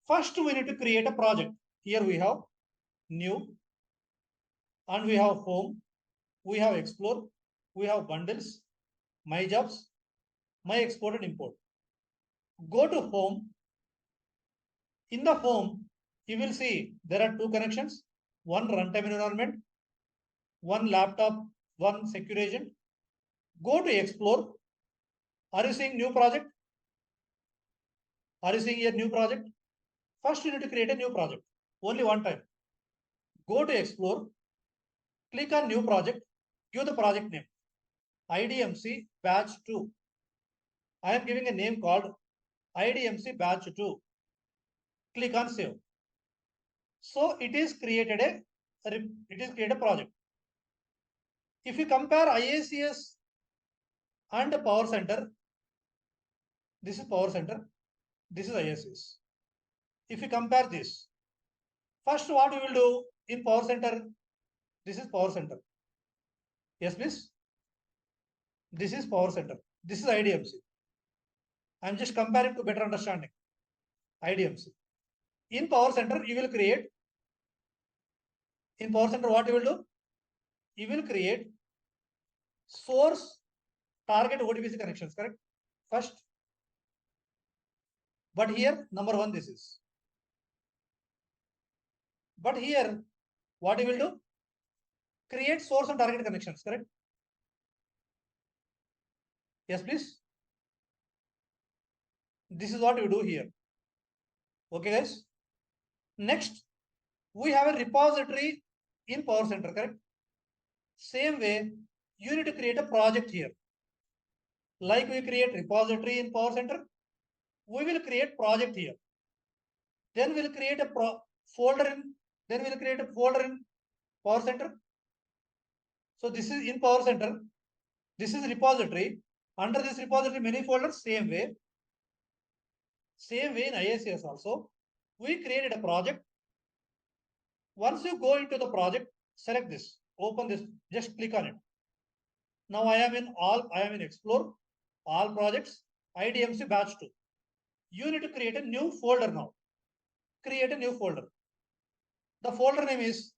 A: first we need to create a project. Here we have new, and we have home, we have explore, we have bundles, my jobs, my export and import. Go to home. In the home, you will see there are two connections, one runtime environment, one laptop, one secure agent. Go to explore. Are you seeing new project? Are you seeing a new project? First, you need to create a new project. Only one time. Go to explore. Click on new project. Give the project name. IDMC Batch-02. I am giving a name called IDMC Batch-02. Click on save. So it is created a project. If you compare IICS and Powercenter, this is Powercenter, this is IICS. If you compare this, first what we will do in Powercenter, this is Powercenter. Yes, please. This is Powercenter. This is IDMC. I am just comparing to better understanding. IDMC. In Powercenter, you will create. In Powercenter, what you will do? You will create source target ODBC connections, correct? First. But here, number one, this is. But here, what you will do? Create source and target connections, correct? Yes, please. This is what you do here. Okay, guys. Next, we have a repository in Powercenter, correct? Same way, you need to create a project here. Like we create repository in Powercenter, we will create project here. Then we'll create a folder in. Then we'll create a folder in Powercenter. So this is in Powercenter. This is repository. Under this repository, many folders. Same way. Same way in IICS also, we created a project. Once you go into the project, select this, open this, just click on it. Now I am in explore, all projects, IDMC Batch-02. You need to create a new folder now. Create a new folder. The folder name is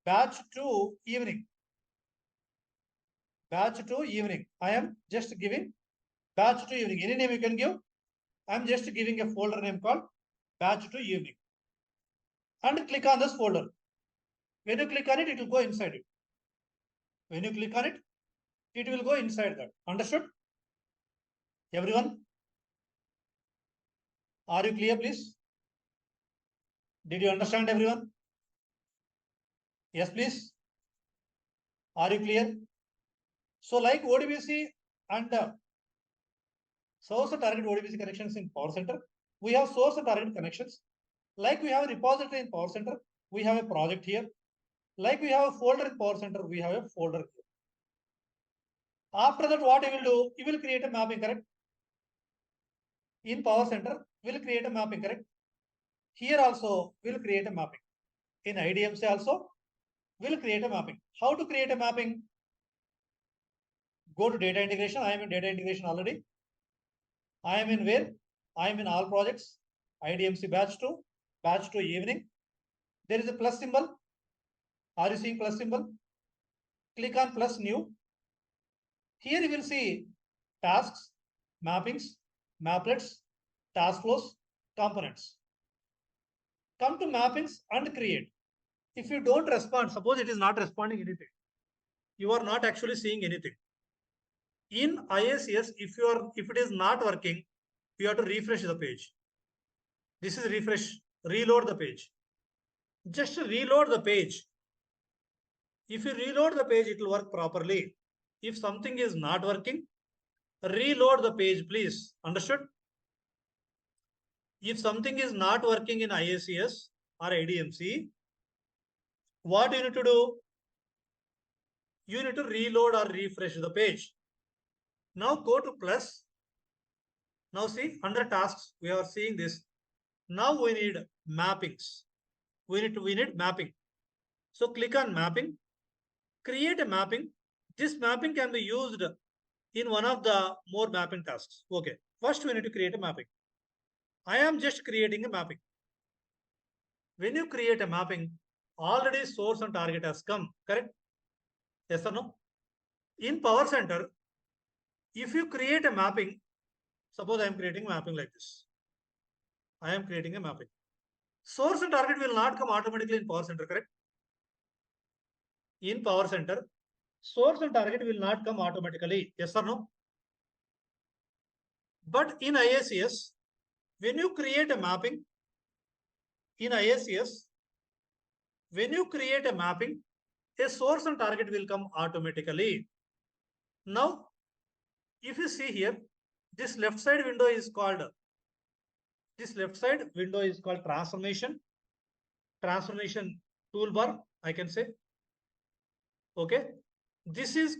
A: Batch-02 evening. Batch-02 evening. I am just giving Batch-02 evening. Any name you can give. I'm just giving a folder name called Batch-02 evening. And click on this folder. When you click on it, it will go inside it. When you click on it, it will go inside that. Understood? Everyone? Are you clear, please? Did you understand, everyone? Yes, please. Are you clear? So like ODBC and source and target ODBC connections in Powercenter, we have source and target connections. Like we have a repository in Powercenter, we have a project here. Like we have a folder in Powercenter, we have a folder here. After that, what you will do? You will create a mapping, correct? In Powercenter, we'll create a mapping, correct? Here also, we'll create a mapping. In IDMC also, we'll create a mapping. How to create a mapping? Go to data integration. I am in data integration already. I am in where? I am in all projects. IDMC Batch-02, Batch-02 evening. There is a plus symbol. Are you seeing plus symbol? Click on plus new. Here you will see tasks, mappings, maplets, task flows, components. Come to mappings and create. If you don't respond, suppose it is not responding anything, you are not actually seeing anything. In IICS, if it is not working, you have to refresh the page. This is refresh, reload the page. Just reload the page. If you reload the page, it will work properly. If something is not working, reload the page, please. Understood? If something is not working in IICS or IDMC, what you need to do? You need to reload or refresh the page. Now go to plus. Now see, under tasks, we are seeing this. Now we need mappings. We need mapping. So click on mapping, create a mapping. This mapping can be used in one of the more mapping tasks. Okay, first we need to create a mapping. I am just creating a mapping. When you create a mapping, already source and target has come, correct? Yes or no? In Powercenter, if you create a mapping, suppose I am creating a mapping like this. I am creating a mapping. Source and target will not come automatically in Powercenter, correct? In Powercenter, source and target will not come automatically. Yes or no? But in IICS, when you create a mapping, in IICS, when you create a mapping, a source and target will come automatically. Now, if you see here, this left side window is called transformation toolbar, I can say. Okay. This is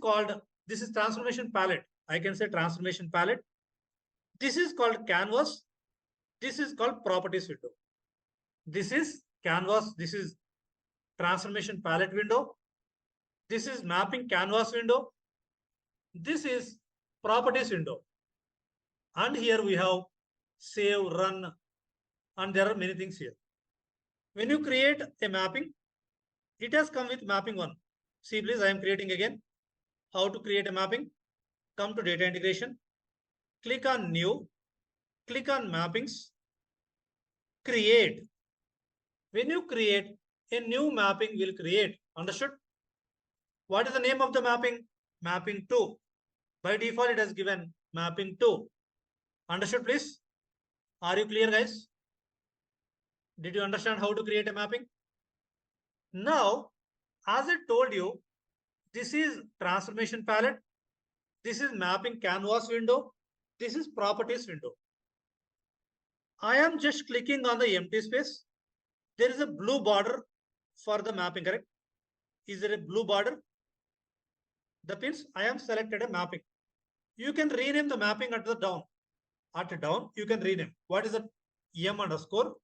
A: transformation palette. I can say transformation palette. This is called canvas. This is called properties window. This is canvas. This is transformation palette window. This is mapping canvas window. This is properties window. And here we have save, run, and there are many things here. When you create a mapping, it has come with mapping 1. See, please, I am creating again. How to create a mapping? Come to data integration. Click on new. Click on mappings. Create. When you create, a new mapping will create. Understood? What is the name of the mapping? Mapping 2. By default, it has given mapping 2. Understood, please? Are you clear, guys? Did you understand how to create a mapping? Now, as I told you, this is transformation palette. This is mapping canvas window. This is properties window. I am just clicking on the empty space. There is a blue border for the mapping, correct? Is there a blue border? That means I am selected a mapping. You can rename the mapping at the down. At down, you can rename. What is the M underscore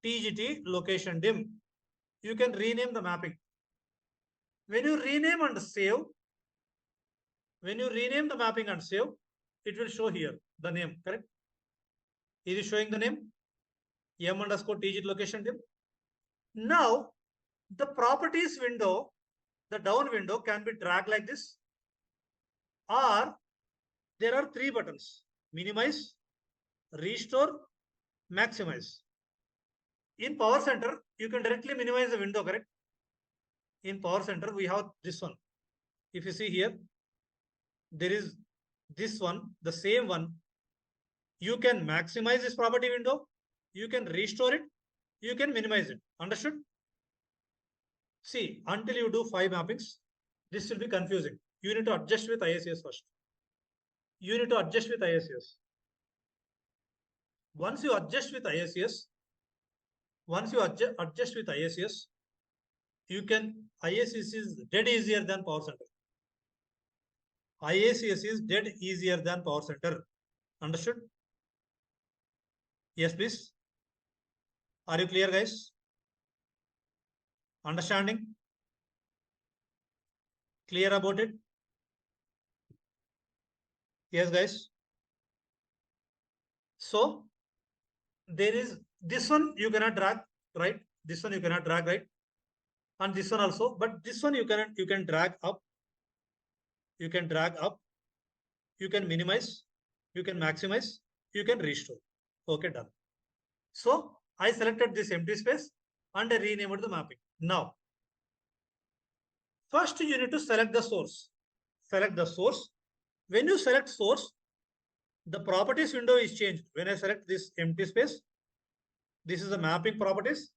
A: TGT location dim? You can rename the mapping. When you rename and save, when you rename the mapping and save, it will show here the name, correct? Is it showing the name? M underscore TGT location dim. Now, the properties window, the down window can be dragged like this, or there are 3 buttons: minimize, restore, maximize. In Powercenter, you can directly minimize the window, correct? In Powercenter, we have this one. If you see here, there is this one, the same one. You can maximize this property window. You can restore it. You can minimize it. Understood? See, until you do 5 mappings, this will be confusing. You need to adjust with IICS first. You need to adjust with IICS. Once you adjust with IICS, you can, IICS is dead easier than Powercenter. IICS is dead easier than Powercenter. Understood? Yes, please. Are you clear, guys? Understanding? Clear about it? Yes, guys. So there is this one you cannot drag, right? This one you cannot drag, right? And this one also, but this one you can drag up. You can drag up. You can minimize. You can maximize. You can restore. Okay, done. So I selected this empty space and I renamed the mapping. Now, first you need to select the source. Select the source. When you select source, the properties window is changed. When I select this empty space, this is the mapping properties.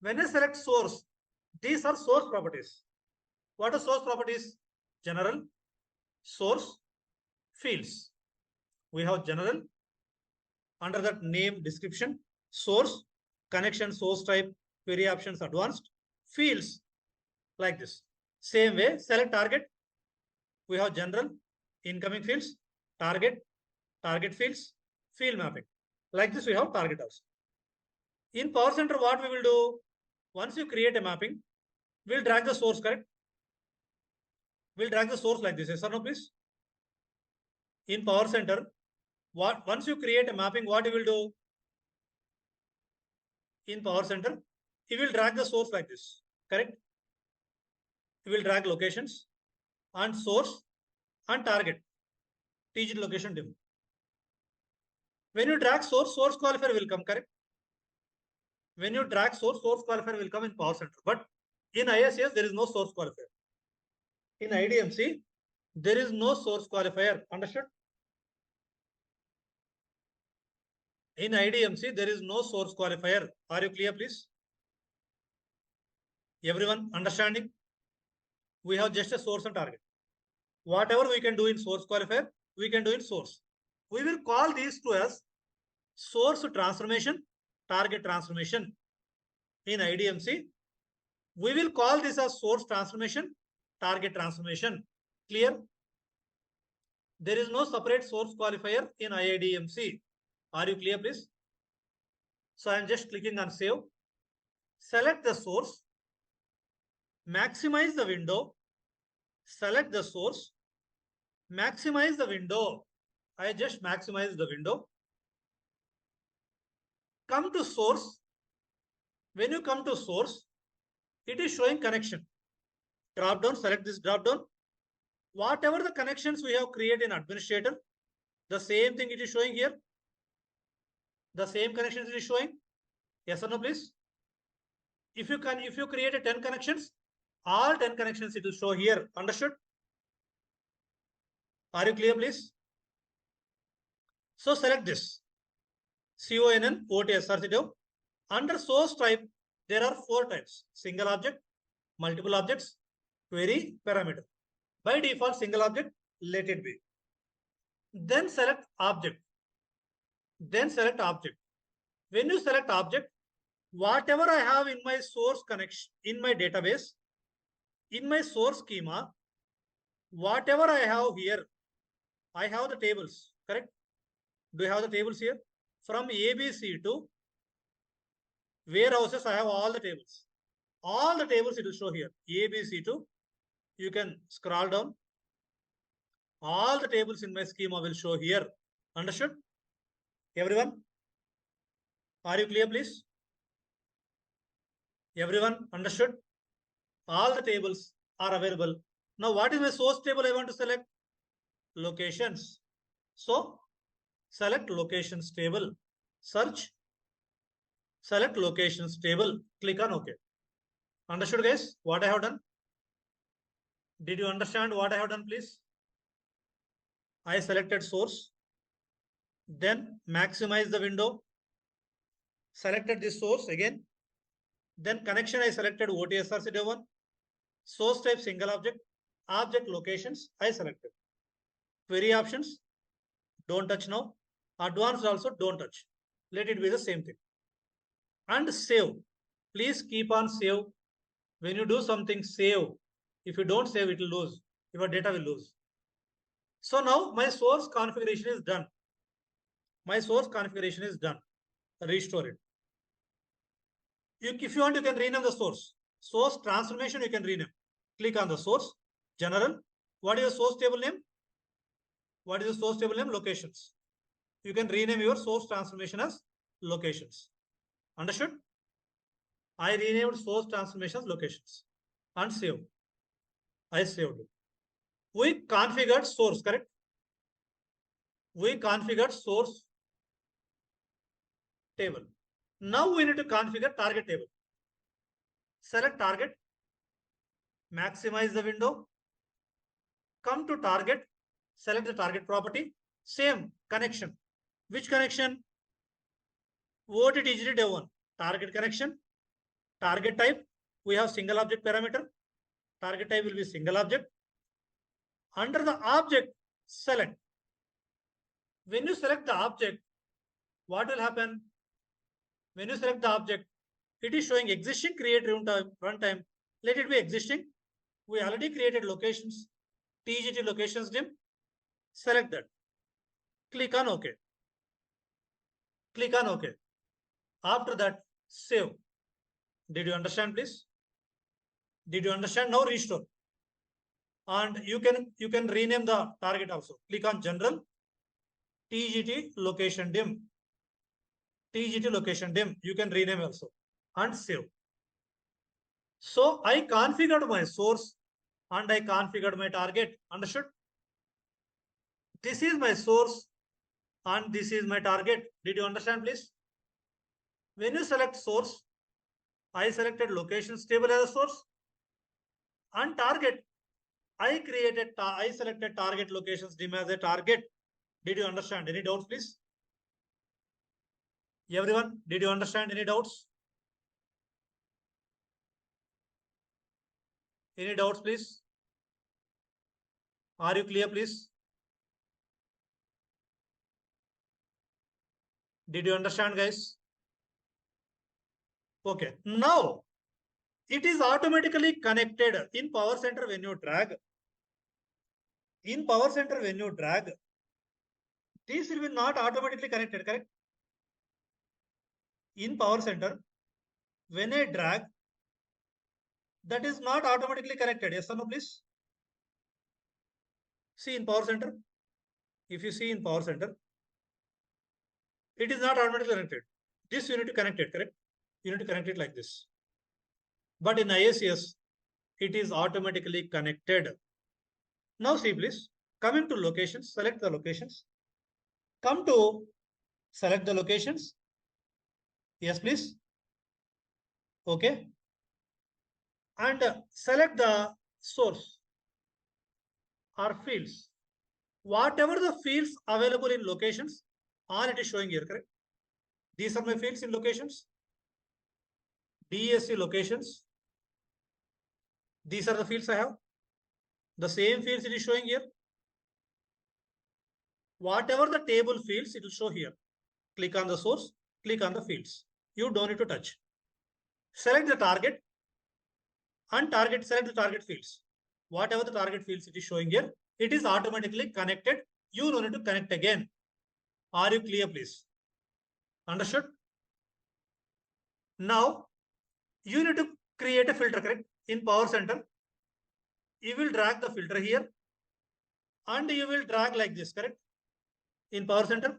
A: When I select source, these are source properties. What are source properties? General, source, fields. We have general, under that name description, source, connection, source type, query options, advanced, fields, like this. Same way, select target. We have general, incoming fields, target, target fields, field mapping. Like this, we have target also. In Powercenter, what we will do, once you create a mapping, we'll drag the source, correct? We'll drag the source like this. Yes or no, please? In Powercenter, once you create a mapping, what you will do? In Powercenter, you will drag the source like this, correct? You will drag locations and source and target. TG location div. When you drag source, source qualifier will come, correct? When you drag source, source qualifier will come in Powercenter. But in IICS, there is no source qualifier. In IDMC, there is no source qualifier. Understood? In IDMC, there is no source qualifier. Are you clear, please? Everyone understanding? We have just a source and target. Whatever we can do in source qualifier, we can do in source. We will call these two as source transformation, target transformation. In IDMC, we will call this as source transformation, target transformation. Clear? There is no separate source qualifier in IIDMC. Are you clear, please? So I am just clicking on save. Select the source. Maximize the window. Select the source. Maximize the window. I just maximize the window. Come to source. When you come to source, it is showing connection. Drop down, select this drop down. Whatever the connections we have created in administrator, the same thing it is showing here. The same connections it is showing. Yes or no, please? If you create 10 connections, all 10 connections it will show here. Understood? Are you clear, please? So select this. CONN, OT, SRC. Under source type, there are 4 types: single object, multiple objects, query, parameter. By default, single object, let it be. Then select object. Then select object. When you select object, whatever I have in my source connection, in my database, in my source schema, whatever I have here, I have the tables, correct? Do you have the tables here? From ABC to warehouses, I have all the tables. All the tables it will show here. ABC to, you can scroll down. All the tables in my schema will show here. Understood? Everyone? Are you clear, please? Everyone understood? All the tables are available. Now, what is my source table I want to select? Locations. So, select locations table. Search. Select locations table. Click on OK. Understood, guys? What I have done? Did you understand what I have done, please? I selected source. Then maximize the window. Selected this source again. Then connection I selected OTSRC1. Source type single object. Object locations I selected. Query options. Don't touch now. Advanced also don't touch. Let it be the same thing. And save. Please keep on save. When you do something, save. If you don't save, it will lose. Your data will lose. So now my source configuration is done. My source configuration is done. Restore it. If you want, you can rename the source. Source transformation, you can rename. Click on the source. General. What is the source table name? What is the source table name? Locations. You can rename your source transformation as locations. Understood? I renamed source transformation as locations. And save. I saved it. We configured source, correct? We configured source table. Now we need to configure target table. Select target. Maximize the window. Come to target. Select the target property. Same connection. Which connection? OTTGD dev 1. Target connection. Target type. We have single object parameter. Target type will be single object. Under the object, select. When you select the object, what will happen? When you select the object, it is showing existing create runtime. Let it be existing. We already created locations, TGT locations dim. Select that. Click on OK. Click on OK. After that, save. Did you understand, please? Did you understand? Now restore. And you can rename the target also. Click on General, TGT location dim. TGT location dim. You can rename also and save. So I configured my source and I configured my target. Understood? This is my source and this is my target. Did you understand, please? When you select source, I selected locations table as a source and target. I selected target locations dim as a target. Did you understand? Any doubts, please? Everyone, did you understand? Any doubts? Any doubts, please? Are you clear, please? Did you understand, guys? Okay. Now, it is automatically connected in Powercenter when you drag. In Powercenter when you drag, this will be not automatically connected, correct? In Powercenter, when I drag, that is not automatically connected. Yes or no, please? See in Powercenter. If you see in Powercenter, it is not automatically connected. This you need to connect it, correct? You need to connect it like this. But in IICS, it is automatically connected. Now see, please. Coming to locations, select the locations. Come to select the locations. Yes, please. Okay. And select the source or fields. Whatever the fields available in locations, all it is showing here, correct? These are my fields in locations. DSC locations. These are the fields I have. The same fields it is showing here. Whatever the table fields, it will show here. Click on the source, click on the fields. You don't need to touch. Select the target and select the target fields. Whatever the target fields it is showing here, it is automatically connected. You don't need to connect again. Are you clear, please? Understood? Now, you need to create a filter, correct? In Powercenter, you will drag the filter here and you will drag like this, correct? In Powercenter,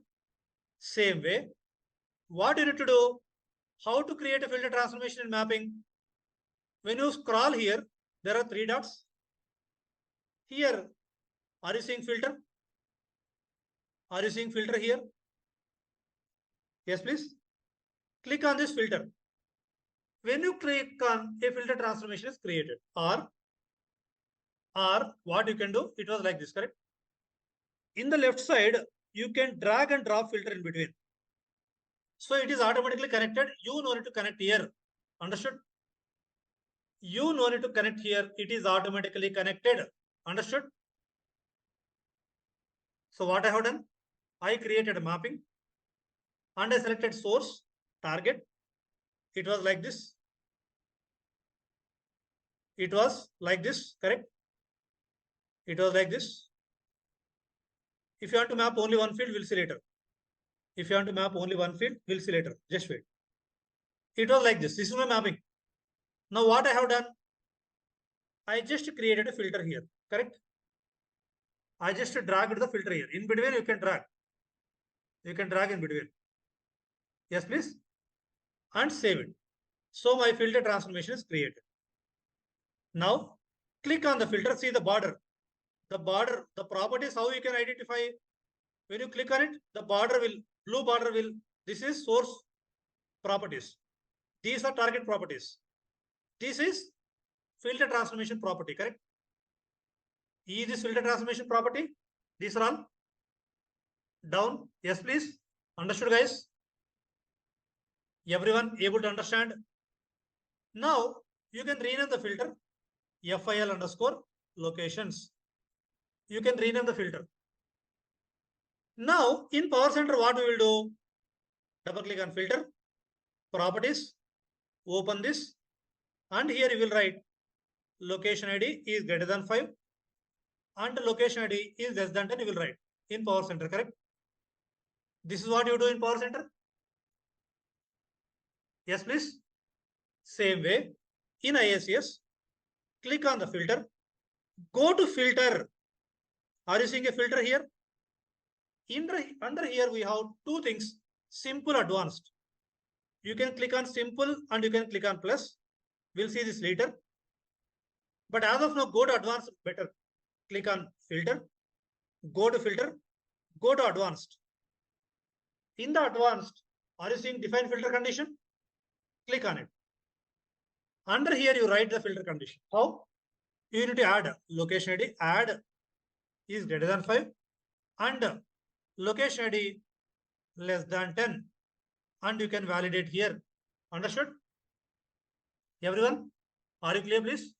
A: same way. What you need to do? How to create a filter transformation in mapping? When you scroll here, there are 3 dots. Here, are you seeing filter? Are you seeing filter here? Yes, please. Click on this filter. When you click on a filter transformation is created. Or what you can do, it was like this, correct? In the left side, you can drag and drop filter in between. So it is automatically connected. You no need to connect here. Understood? You no need to connect here. It is automatically connected. Understood? So what I have done? I created a mapping and I selected source, target. It was like this. It was like this, correct? It was like this. If you want to map only one field, we'll see later. If you want to map only one field, we'll see later. Just wait. It was like this. This is my mapping. Now what I have done? I just created a filter here, correct? I just dragged the filter here. In between, you can drag. You can drag in between. Yes, please. And save it. So my filter transformation is created. Now, click on the filter. See the border. The border, the properties, how you can identify. When you click on it, the border will, blue border will, this is source properties. These are target properties. This is filter transformation property, correct? Is this filter transformation property? These are all down. Yes, please. Understood, guys? Everyone able to understand? Now, you can rename the filter FIL underscore locations. You can rename the filter. Now in Powercenter, what we will do? Double click on filter, properties, open this, and here you will write location ID is greater than 5 and location ID is less than 10. You will write in Powercenter, correct? This is what you do in Powercenter. Yes, please. Same way in IICS, click on the filter, go to filter. Are you seeing a filter here? Under here we have two things, simple, advanced. You can click on simple and you can click on plus. We'll see this later. But as of now, go to advanced better. Click on filter, go to filter, go to advanced. In the advanced, are you seeing define filter condition? Click on it. Under here, you write the filter condition. How? You need to add location ID, add is greater than 5 and location ID less than 10. And you can validate here. Understood? Everyone, are you clear, please?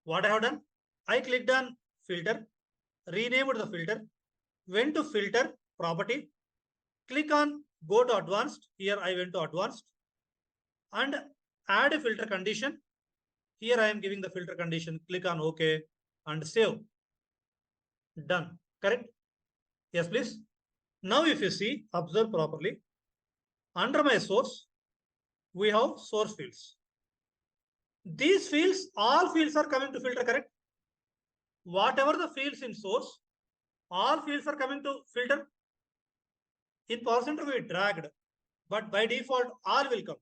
A: What I have done? I clicked on filter, renamed the filter, went to filter, property, click on go to advanced. Here I went to advanced and add a filter condition. Here I am giving the filter condition. Click on OK and save. Done. Correct? Yes, please. Now if you see, observe properly. Under my source, we have source fields. These fields, all fields are coming to filter, correct? Whatever the fields in source, all fields are coming to filter. In Powercenter, we dragged, but by default, all will come.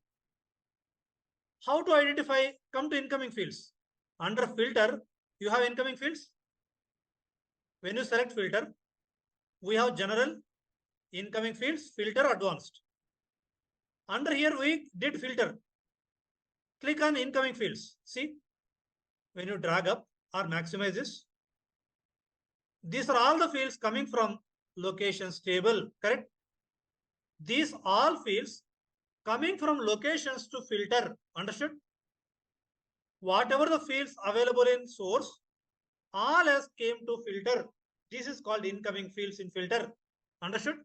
A: How to identify? Come to incoming fields. Under filter, you have incoming fields. When you select filter, we have general, incoming fields, filter, advanced. Under here, we did filter. Click on incoming fields. See, when you drag up or maximize this, these are all the fields coming from locations table, correct? These all fields coming from locations to filter, understood? Whatever the fields available in source, all has came to filter. This is called incoming fields in filter, understood?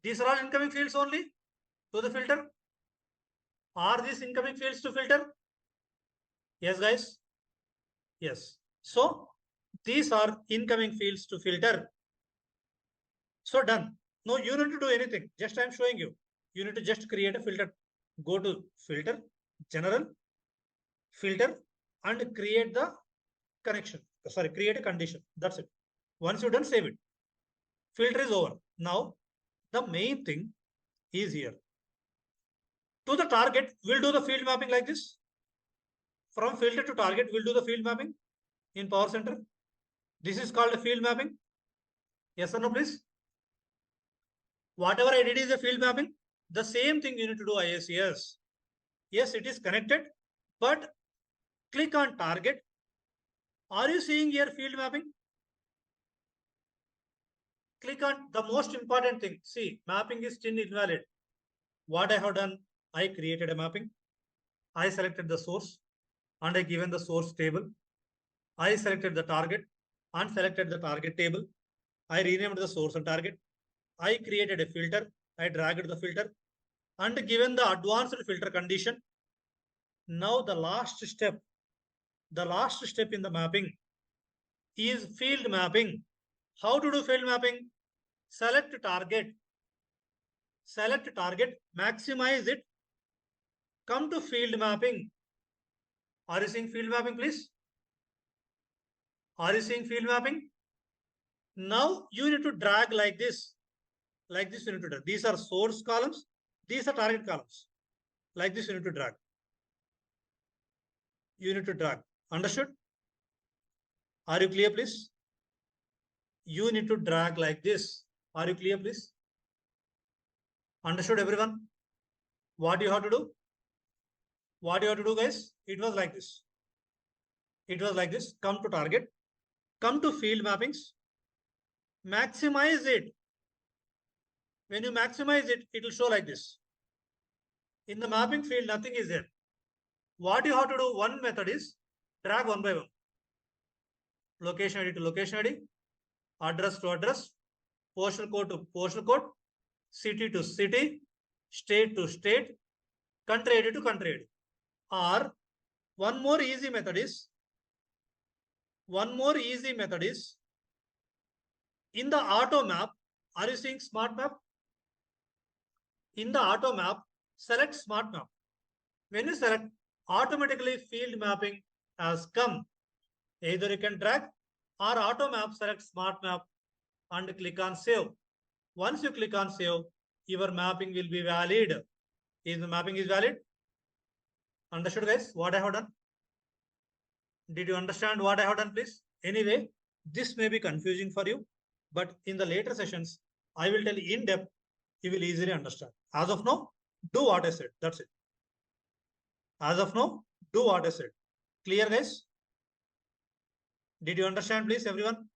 A: These are all incoming fields only to the filter. Are these incoming fields to filter? Yes, guys. Yes. So these are incoming fields to filter. So done. No, you don't need to do anything. Just I'm showing you. You need to just create a filter. Go to filter, general, filter, and create the connection. Sorry, create a condition. That's it. Once you're done, save it. Filter is over. Now, the main thing is here. To the target, we'll do the field mapping like this. From filter to target, we'll do the field mapping in Powercenter. This is called a field mapping. Yes or no, please? Whatever I did is a field mapping. The same thing you need to do IICS. Yes, it is connected, but click on target. Are you seeing here field mapping? Click on the most important thing. See, mapping is still invalid. What I have done, I created a mapping. I selected the source and I given the source table. I selected the target and selected the target table. I renamed the source and target. I created a filter. I dragged the filter and given the advanced filter condition. Now the last step in the mapping is field mapping. How to do field mapping? Select target, maximize it, come to field mapping. Are you seeing field mapping, please? Are you seeing field mapping? Now you need to drag like this. Like this you need to drag. These are source columns. These are target columns. Like this you need to drag. You need to drag. Understood? Are you clear, please? You need to drag like this. Are you clear, please? Understood, everyone? What you have to do? What you have to do, guys? It was like this. It was like this. Come to target. Come to field mappings. Maximize it. When you maximize it, it will show like this. In the mapping field, nothing is there. What you have to do, one method is drag one by one. location ID to location ID, address to address, postal code to postal code, city to city, state to state, country ID to country ID. Or one more easy method is in the auto map. Are you seeing smart map? In the auto map, select smart map. When you select, automatically field mapping has come. Either you can drag or auto map, select smart map and click on save. Once you click on save, your mapping will be valid. Is the mapping is valid? Understood, guys? What I have done? Did you understand what I have done, please? Anyway, this may be confusing for you, but in the later sessions, I will tell you in depth. You will easily understand. As of now, do what I said. That's it. As of now, do what I said. Clear, guys? Did you understand, please, everyone?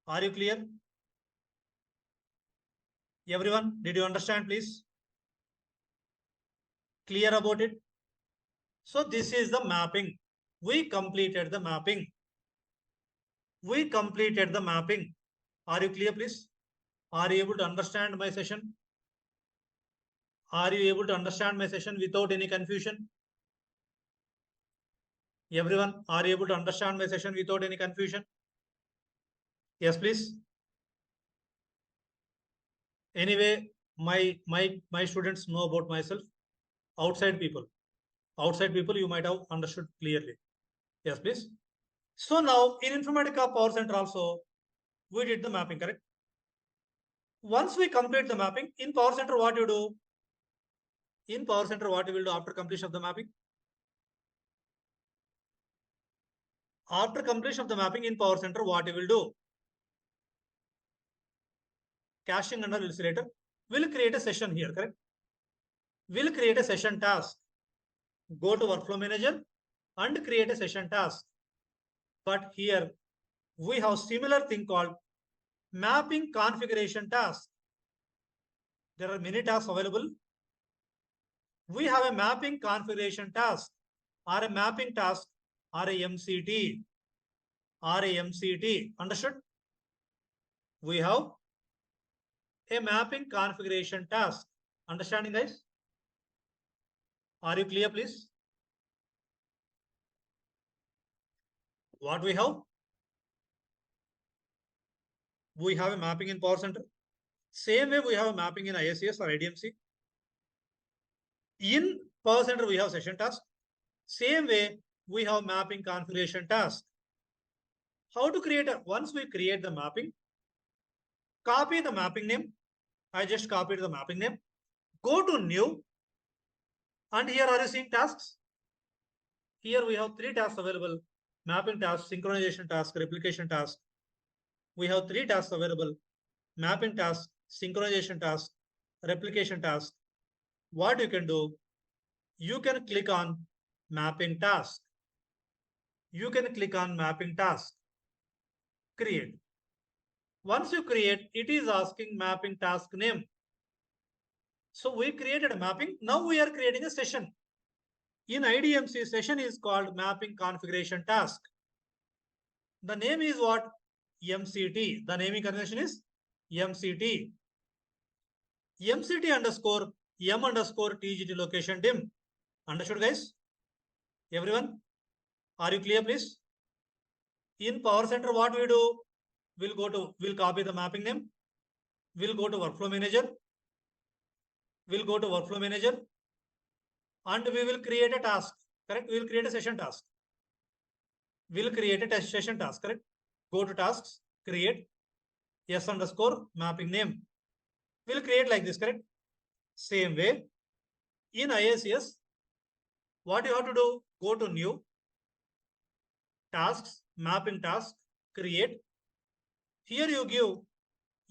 A: Are you clear? Everyone, did you understand, please? Clear about it? So this is the mapping. We completed the mapping. Are you clear, please? Are you able to understand my session? Are you able to understand my session without any confusion? Everyone, are you able to understand my session without any confusion? Yes, please. Anyway, my students know about myself. Outside people, you might have understood clearly. Yes, please. So now in Informatica Powercenter also, we did the mapping, correct? Once we complete the mapping, in Powercenter, what you do? In Powercenter, what you will do after completion of the mapping? After completion of the mapping in Powercenter, what you will do? Caching under illustrator. We'll create a session here, correct? We'll create a session task. Go to workflow manager and create a session task. But here we have similar thing called mapping configuration task. There are many tasks available. We have a mapping configuration task or a mapping task or a MCT. Understood? We have a mapping configuration task. Understanding, guys? Are you clear, please? What we have? We have a mapping in Powercenter. Same way we have a mapping in IICS or IDMC. In Powercenter, we have session task. Same way we have mapping configuration task. How to create a, once we create the mapping, copy the mapping name. I just copied the mapping name. Go to new. And here are you seeing tasks? Here we have 3 tasks available. Mapping task, synchronization task, replication task. We have 3 tasks available. Mapping task, synchronization task, replication task. What you can do? You can click on mapping task. You can click on mapping task. Create. Once you create, it is asking mapping task name. So we created a mapping. Now we are creating a session. In IDMC, session is called mapping configuration task. The name is what? MCT. The naming convention is MCT. MCT underscore M underscore TGT location dim. Understood, guys? Everyone? Are you clear, please? In Powercenter, what we do? We'll copy the mapping name. We'll go to workflow manager. And we will create a task. Correct? We will create a session task. Correct? Go to tasks, create S underscore mapping name. We'll create like this, correct? Same way. In IICS, what you have to do? Go to new, tasks, mapping task, create. Here you give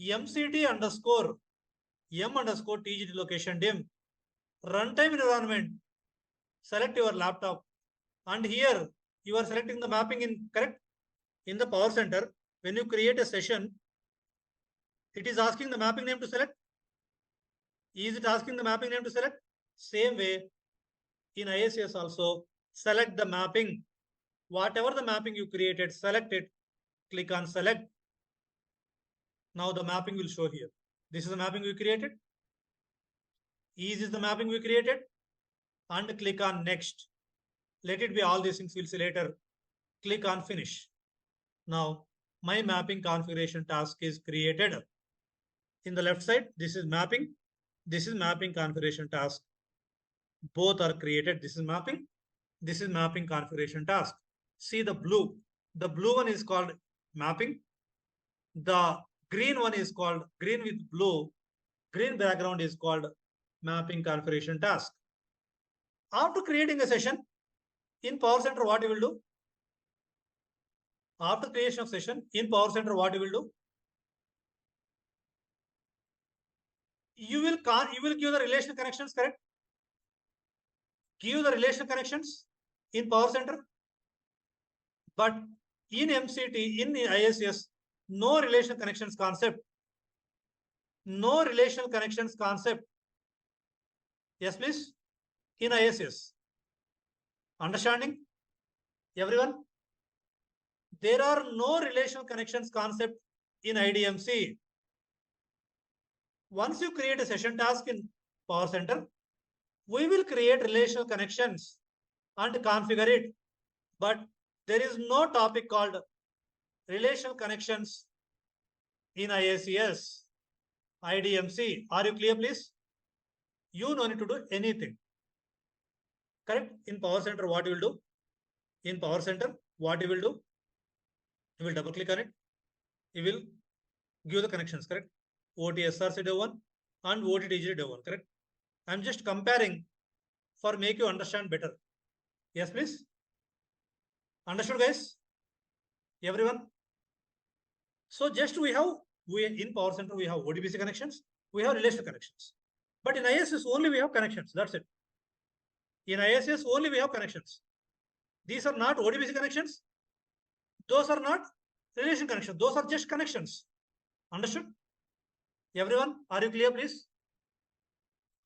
A: MCT underscore M underscore TGT location dim. Runtime environment. Select your laptop. And here you are selecting the mapping in, correct? In the Powercenter, when you create a session, it is asking the mapping name to select. Is it asking the mapping name to select? Same way, in IICS also, select the mapping. Whatever the mapping you created, select it, click on select. Now the mapping will show here. This is the mapping we created. Is the mapping we created, and click on next. Let it be all these things we'll see later. Click on finish. Now my mapping configuration task is created. In the left side, this is mapping. This is mapping configuration task. Both are created. This is mapping. This is mapping configuration task. See the blue. The blue one is called mapping. The green one is called green with blue. Green background is called mapping configuration task. After creating a session in Powercenter, what you will do? After creation of session in Powercenter, what you will do? You will give the relational connections, correct? Give the relational connections in Powercenter. But in MCT, in the IICS, no relational connections concept. No relational connections concept. Yes, please. In IICS. Understanding? Everyone? There are no relational connections concept in IDMC. Once you create a session task in Powercenter, we will create relational connections and configure it. But there is no topic called relational connections in IICS, IDMC. Are you clear, please? You don't need to do anything. Correct? In Powercenter, what you will do? In Powercenter, what you will do? You will double click on it. You will give the connections, correct? OT-SRC dev 1 and OT-TGD dev 1, correct? I'm just comparing for make you understand better. Yes, please. Understood, guys? Everyone? So just we in Powercenter, we have ODBC connections, we have relational connections. But in IICS only we have connections. That's it. In IICS only we have connections. These are not ODBC connections. Those are not relation connections. Those are just connections. Understood? Everyone, are you clear, please?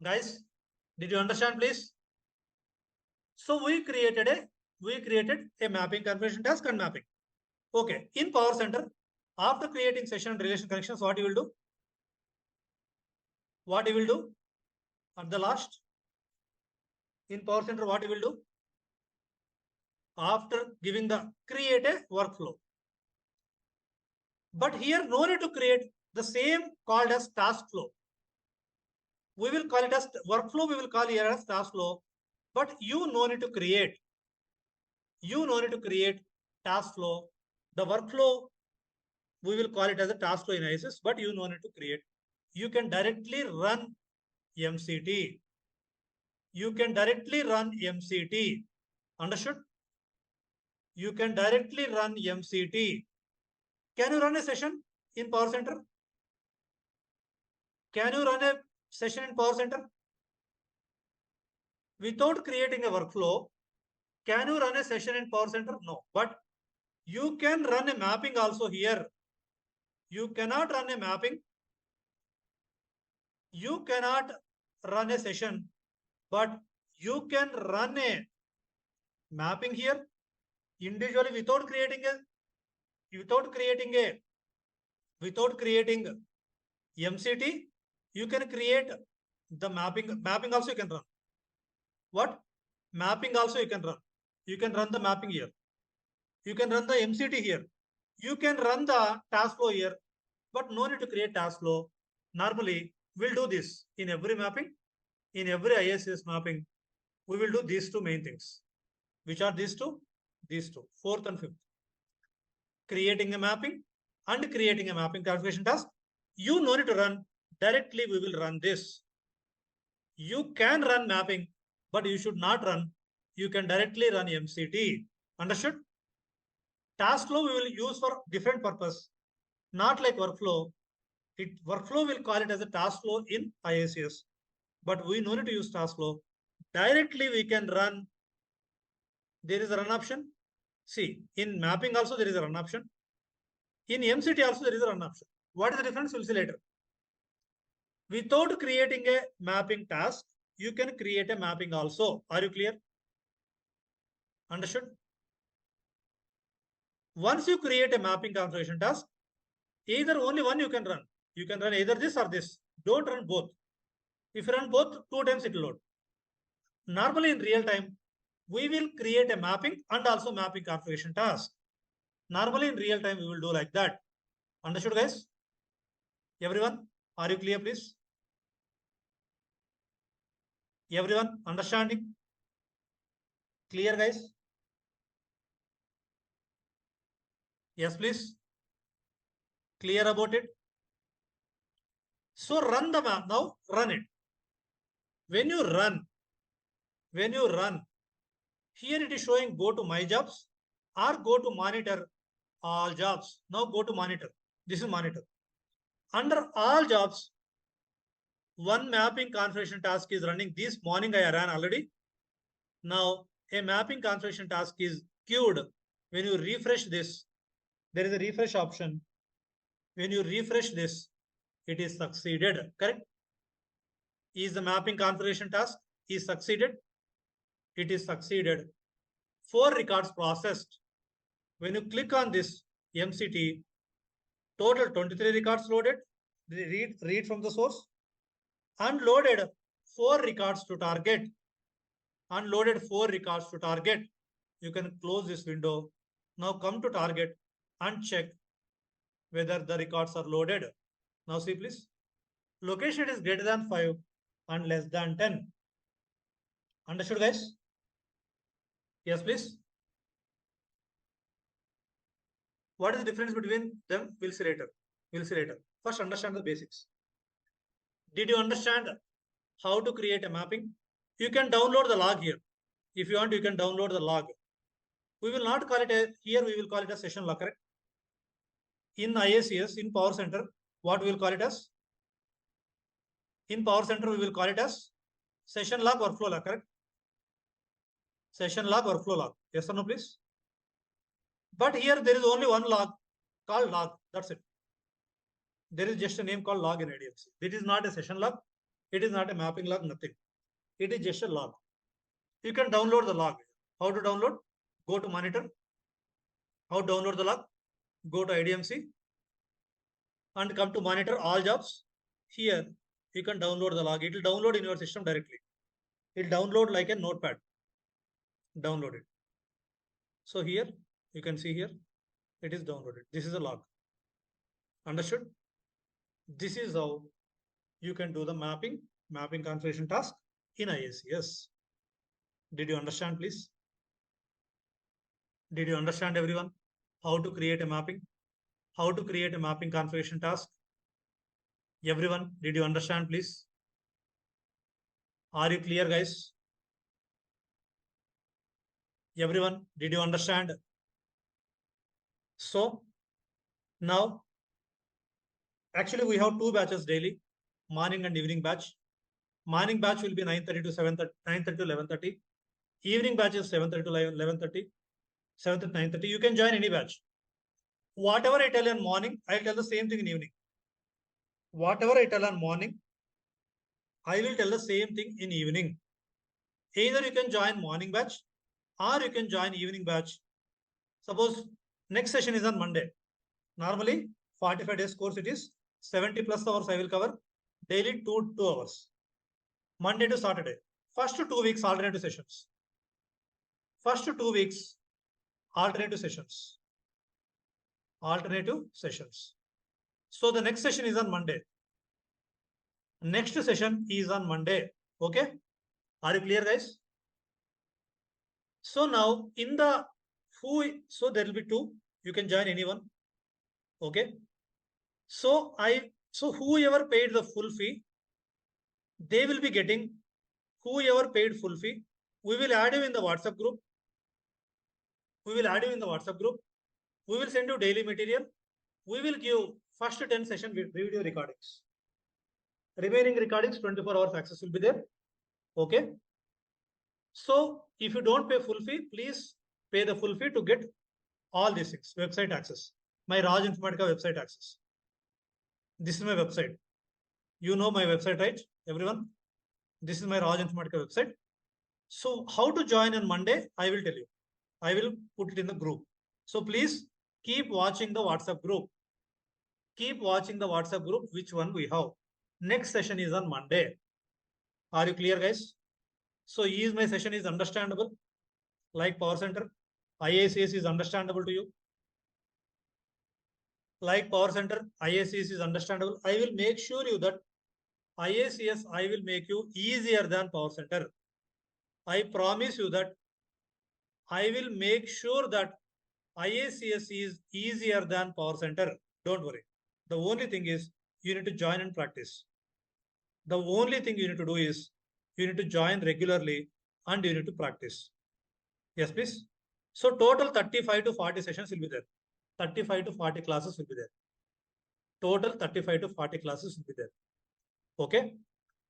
A: Guys, did you understand, please? So we created a mapping configuration task and mapping. Okay, in Powercenter, after creating session and relation connections, what you will do? What you will do at the last? In Powercenter, what you will do? After giving the create a workflow. But here, no need to create the same called as task flow. We will call it as workflow. We will call here as task flow. But you no need to create. You no need to create task flow. The workflow, we will call it as a task flow analysis, but you no need to create. You can directly run MCT. You can directly run MCT. Understood? You can directly run MCT. Can you run a session in Powercenter? Can you run a session in Powercenter? Without creating a workflow, can you run a session in Powercenter? No. But you can run a mapping also here. You cannot run a mapping. You cannot run a session, but you can run a mapping here individually without creating MCT. You can create the mapping. Mapping also you can run. What? Mapping also you can run. You can run the mapping here. You can run the MCT here. You can run the task flow here, but no need to create task flow. Normally, we'll do this in every mapping. In every IICS mapping, we will do these two main things. Which are these two? These two, fourth and fifth. Creating a mapping and creating a mapping configuration task. You no need to run. Directly, we will run this. You can run mapping, but you should not run. You can directly run MCT. Understood? Task flow we will use for different purpose, not like workflow. Workflow will call it as a task flow in IICS, but we no need to use task flow. Directly we can run. There is a run option. See, in mapping also there is a run option. In MCT also there is a run option. What is the difference? We'll see later. Without creating a mapping task, you can create a mapping also. Are you clear? Understood? Once you create a mapping configuration task, either only one you can run. You can run either this or this. Don't run both. If you run both, 2 times it will load. Normally in real time, we will create a mapping and also mapping configuration task. Normally in real time, we will do like that. Understood, guys? Everyone, are you clear, please? Everyone, understanding? Clear, guys? Yes, please. Clear about it? So run the map now, run it. When you run, here it is showing go to my jobs or go to monitor all jobs. Now go to monitor. This is monitor. Under all jobs, one mapping configuration task is running. This morning I ran already. Now a mapping configuration task is queued. When you refresh this, there is a refresh option. When you refresh this, it is succeeded. Correct? Is the mapping configuration task is succeeded? It is succeeded. 4 records processed. When you click on this MCT, total 23 records loaded. Read from the source. Unloaded 4 records to target. Unloaded 4 records to target. You can close this window. Now come to target and check whether the records are loaded. Now see please. Location is greater than 5 and less than 10. Understood, guys? Yes, please. What is the difference between them? We'll see later. We'll see later. First, understand the basics. Did you understand how to create a mapping? You can download the log here. If you want, you can download the log. We will not call it a, here we will call it a session log, correct? In IICS, in Powercenter, what we will call it as? In Powercenter, we will call it as session log or flow log, correct? Session log or flow log. Yes or no, please? But here there is only one log called log. That's it. There is just a name called log in IDMC. It is not a session log. It is not a mapping log, nothing. It is just a log. You can download the log. How to download? Go to monitor. How to download the log? Go to IDMC and come to monitor all jobs. Here you can download the log. It will download in your system directly. It will download like a notepad. Download it. So here you can see here it is downloaded. This is a log. Understood? This is how you can do the mapping configuration task in IICS. Did you understand, please? Did you understand, everyone, how to create a mapping? How to create a mapping configuration task? Everyone, did you understand, please? Are you clear, guys? Everyone, did you understand? So now, actually we have 2 batches daily, morning and evening batch. Morning batch will be 9:30 to 7:30, 9:30 to 11:30. Evening batch is 7:30 to 11:30, 7:30 to 9:30. You can join any batch. Whatever I tell in morning, I'll tell the same thing in evening. Whatever I tell on morning, I will tell the same thing in evening. Either you can join morning batch or you can join evening batch. Suppose next session is on Monday. Normally 45 days course it is 70 plus hours I will cover. Daily 2 hours. Monday to Saturday. First 2 weeks alternative sessions. First 2 weeks alternative sessions. Alternative sessions. So the next session is on Monday. Next session is on Monday. Okay. Are you clear, guys? So now in the so there will be 2. You can join anyone. Okay. So whoever paid the full fee, they will be getting, whoever paid full fee, we will add you in the WhatsApp group. We will add you in the WhatsApp group. We will send you daily material. We will give first 10 session video recordings. Remaining recordings, 24 hours access will be there. Okay. So if you don't pay full fee, please pay the full fee to get all these things. Website access. My Raj Informatica website access. This is my website. You know my website, right? Everyone? This is my Raj Informatica website. So how to join on Monday, I will tell you. I will put it in the group. So please Keep watching the WhatsApp group. Keep watching the WhatsApp group, which one we have. Next session is on Monday. Are you clear, guys? So is my session is understandable? Like Powercenter, IICS is understandable to you? Like Powercenter, IICS is understandable. I will make sure you that IICS, I will make you easier than Powercenter. I promise you that I will make sure that IICS is easier than Powercenter. Don't worry. The only thing is you need to join and practice. The only thing you need to do is you need to join regularly and you need to practice. Yes, please. So total 35 to 40 sessions will be there. 35 to 40 classes will be there. Total 35 to 40 classes will be there. Okay.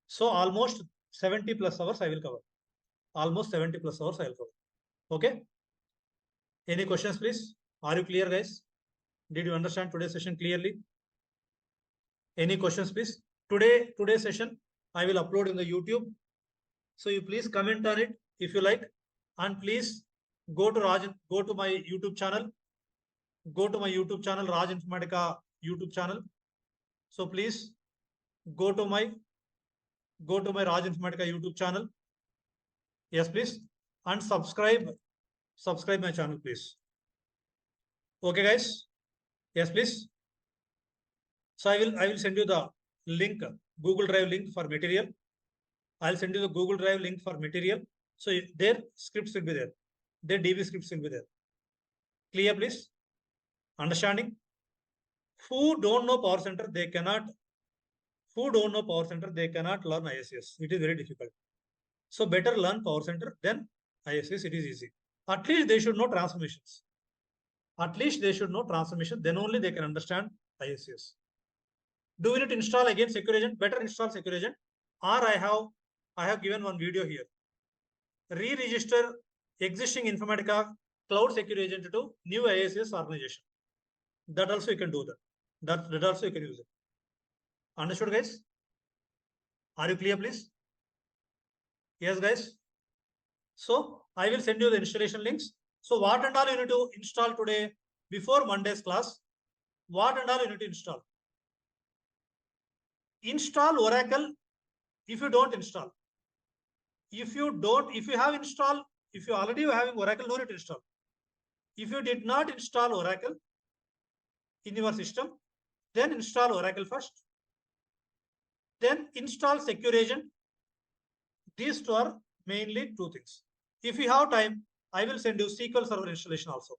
A: So almost 70 plus hours I will cover. Almost 70 plus hours I will cover. Okay. Any questions, please? Are you clear, guys? Did you understand today's session clearly? Any questions, please? Today's session I will upload in the YouTube. So you please comment on it if you like, and please go to my YouTube channel. Go to my YouTube channel, Raj Informatica YouTube channel. So please go to my Raj Informatica YouTube channel. Yes, please, and subscribe my channel, please. Okay, guys. Yes, please. So I will send you the link, Google Drive link for material. I'll send you the Google Drive link for material. So their scripts will be there. Their DB scripts will be there. Clear, please? Understanding? Who don't know Powercenter, they cannot. Who don't know Powercenter, they cannot learn IICS. It is very difficult. So better learn Powercenter than IICS. It is easy. At least they should know transformations. At least they should know transformation. Then only they can understand IICS. Do we need to install again Secure Agent? Better install Secure Agent. Or I have given one video here. Re-register existing Informatica Cloud Secure Agent to new IICS organization. That also you can do that. That also you can use it. Understood, guys? Are you clear, please? Yes, guys. So I will send you the installation links. So what and all you need to install today before Monday's class? What and all you need to install? Install Oracle. If you don't install, if you already having Oracle, no need to install. If you did not install Oracle in your system, then install Oracle first. Then install Secure Agent. These two are mainly two things. If you have time, I will send you SQL Server installation also.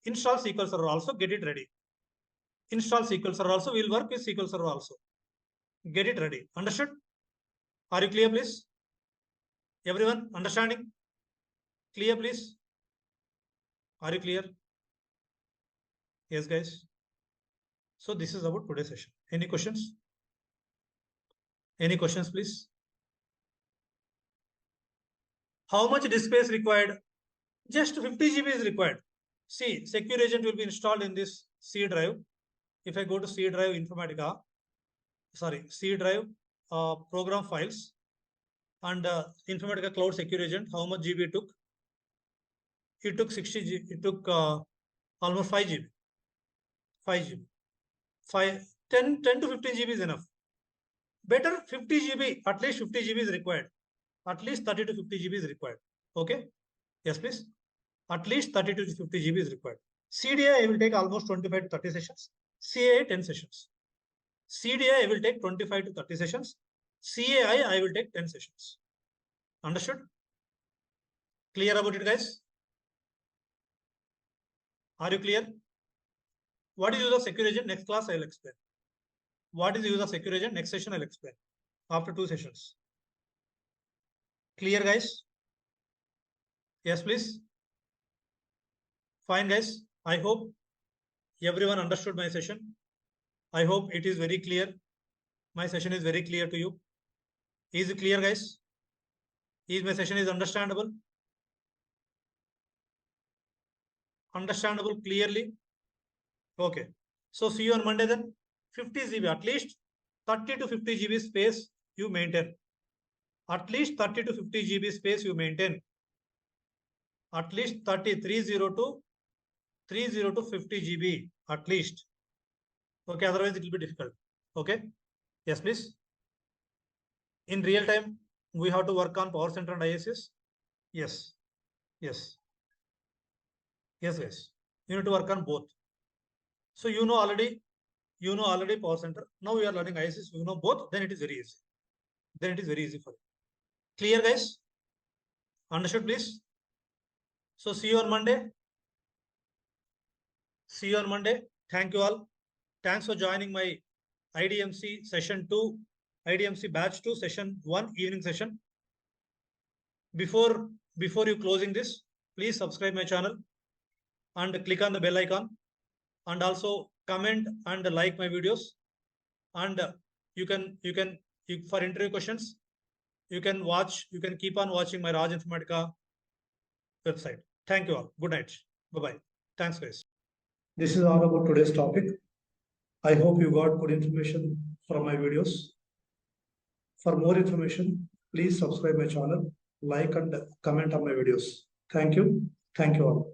A: Install SQL Server also, get it ready. Install SQL Server also, we'll work with SQL Server also. Get it ready. Understood? Are you clear, please? Everyone understanding? Clear, please? Are you clear? Yes, guys. So this is about today's session. Any questions? Any questions, please? How much disk space required? Just 50 GB is required. See, Secure Agent will be installed in this C drive. If I go to C drive Informatica, C drive program files and Informatica Cloud Secure Agent, how much GB it took? It took 60 GB. It took almost 5 GB. 5 GB. 10 to 15 GB is enough. Better 50 GB, at least 50 GB is required. At least 30 to 50 GB is required. Okay? Yes, please. At least 30 to 50 GB is required. CDI, I will take almost 25 to 30 sessions. CAI, 10 sessions. CDI, I will take 25 to 30 sessions. CAI, I will take 10 sessions. Understood? Clear about it, guys? Are you clear? What is use of Secure Agent? Next class, I will explain. What is the use of Secure Agent? Next session, I'll explain. After 2 sessions. Clear, guys? Yes, please. Fine, guys. I hope everyone understood my session. I hope it is very clear. My session is very clear to you. Is it clear, guys? Is my session is understandable? Understandable clearly? Okay. So see you on Monday then. 50 GB, at least 30 to 50 GB space you maintain. At least 30 to 50 GB space you maintain. At least 30 to 30 to 50 GB at least. Okay, otherwise it will be difficult. Okay. Yes, please. In real time, we have to work on Powercenter and IICS. Yes. Yes. Yes, guys. You need to work on both. So you know already Powercenter. Now we are learning IICS. You know both, then it is very easy. Then it is very easy for you. Clear, guys? Understood, please? So see you on Monday. See you on Monday. Thank you all. Thanks for joining my IDMC session 2, IDMC batch 2, session 1 evening session. Before you closing this, please subscribe my channel and click on the bell icon, and also comment and like my videos. And you can for interview questions, you can keep on watching my Raj Informatica website. Thank you all. Good night. Bye-bye. Thanks, guys. This is all about today's topic. I hope you got good information from my videos. For more information, please subscribe my channel, like and comment on my videos. Thank you. Thank you all.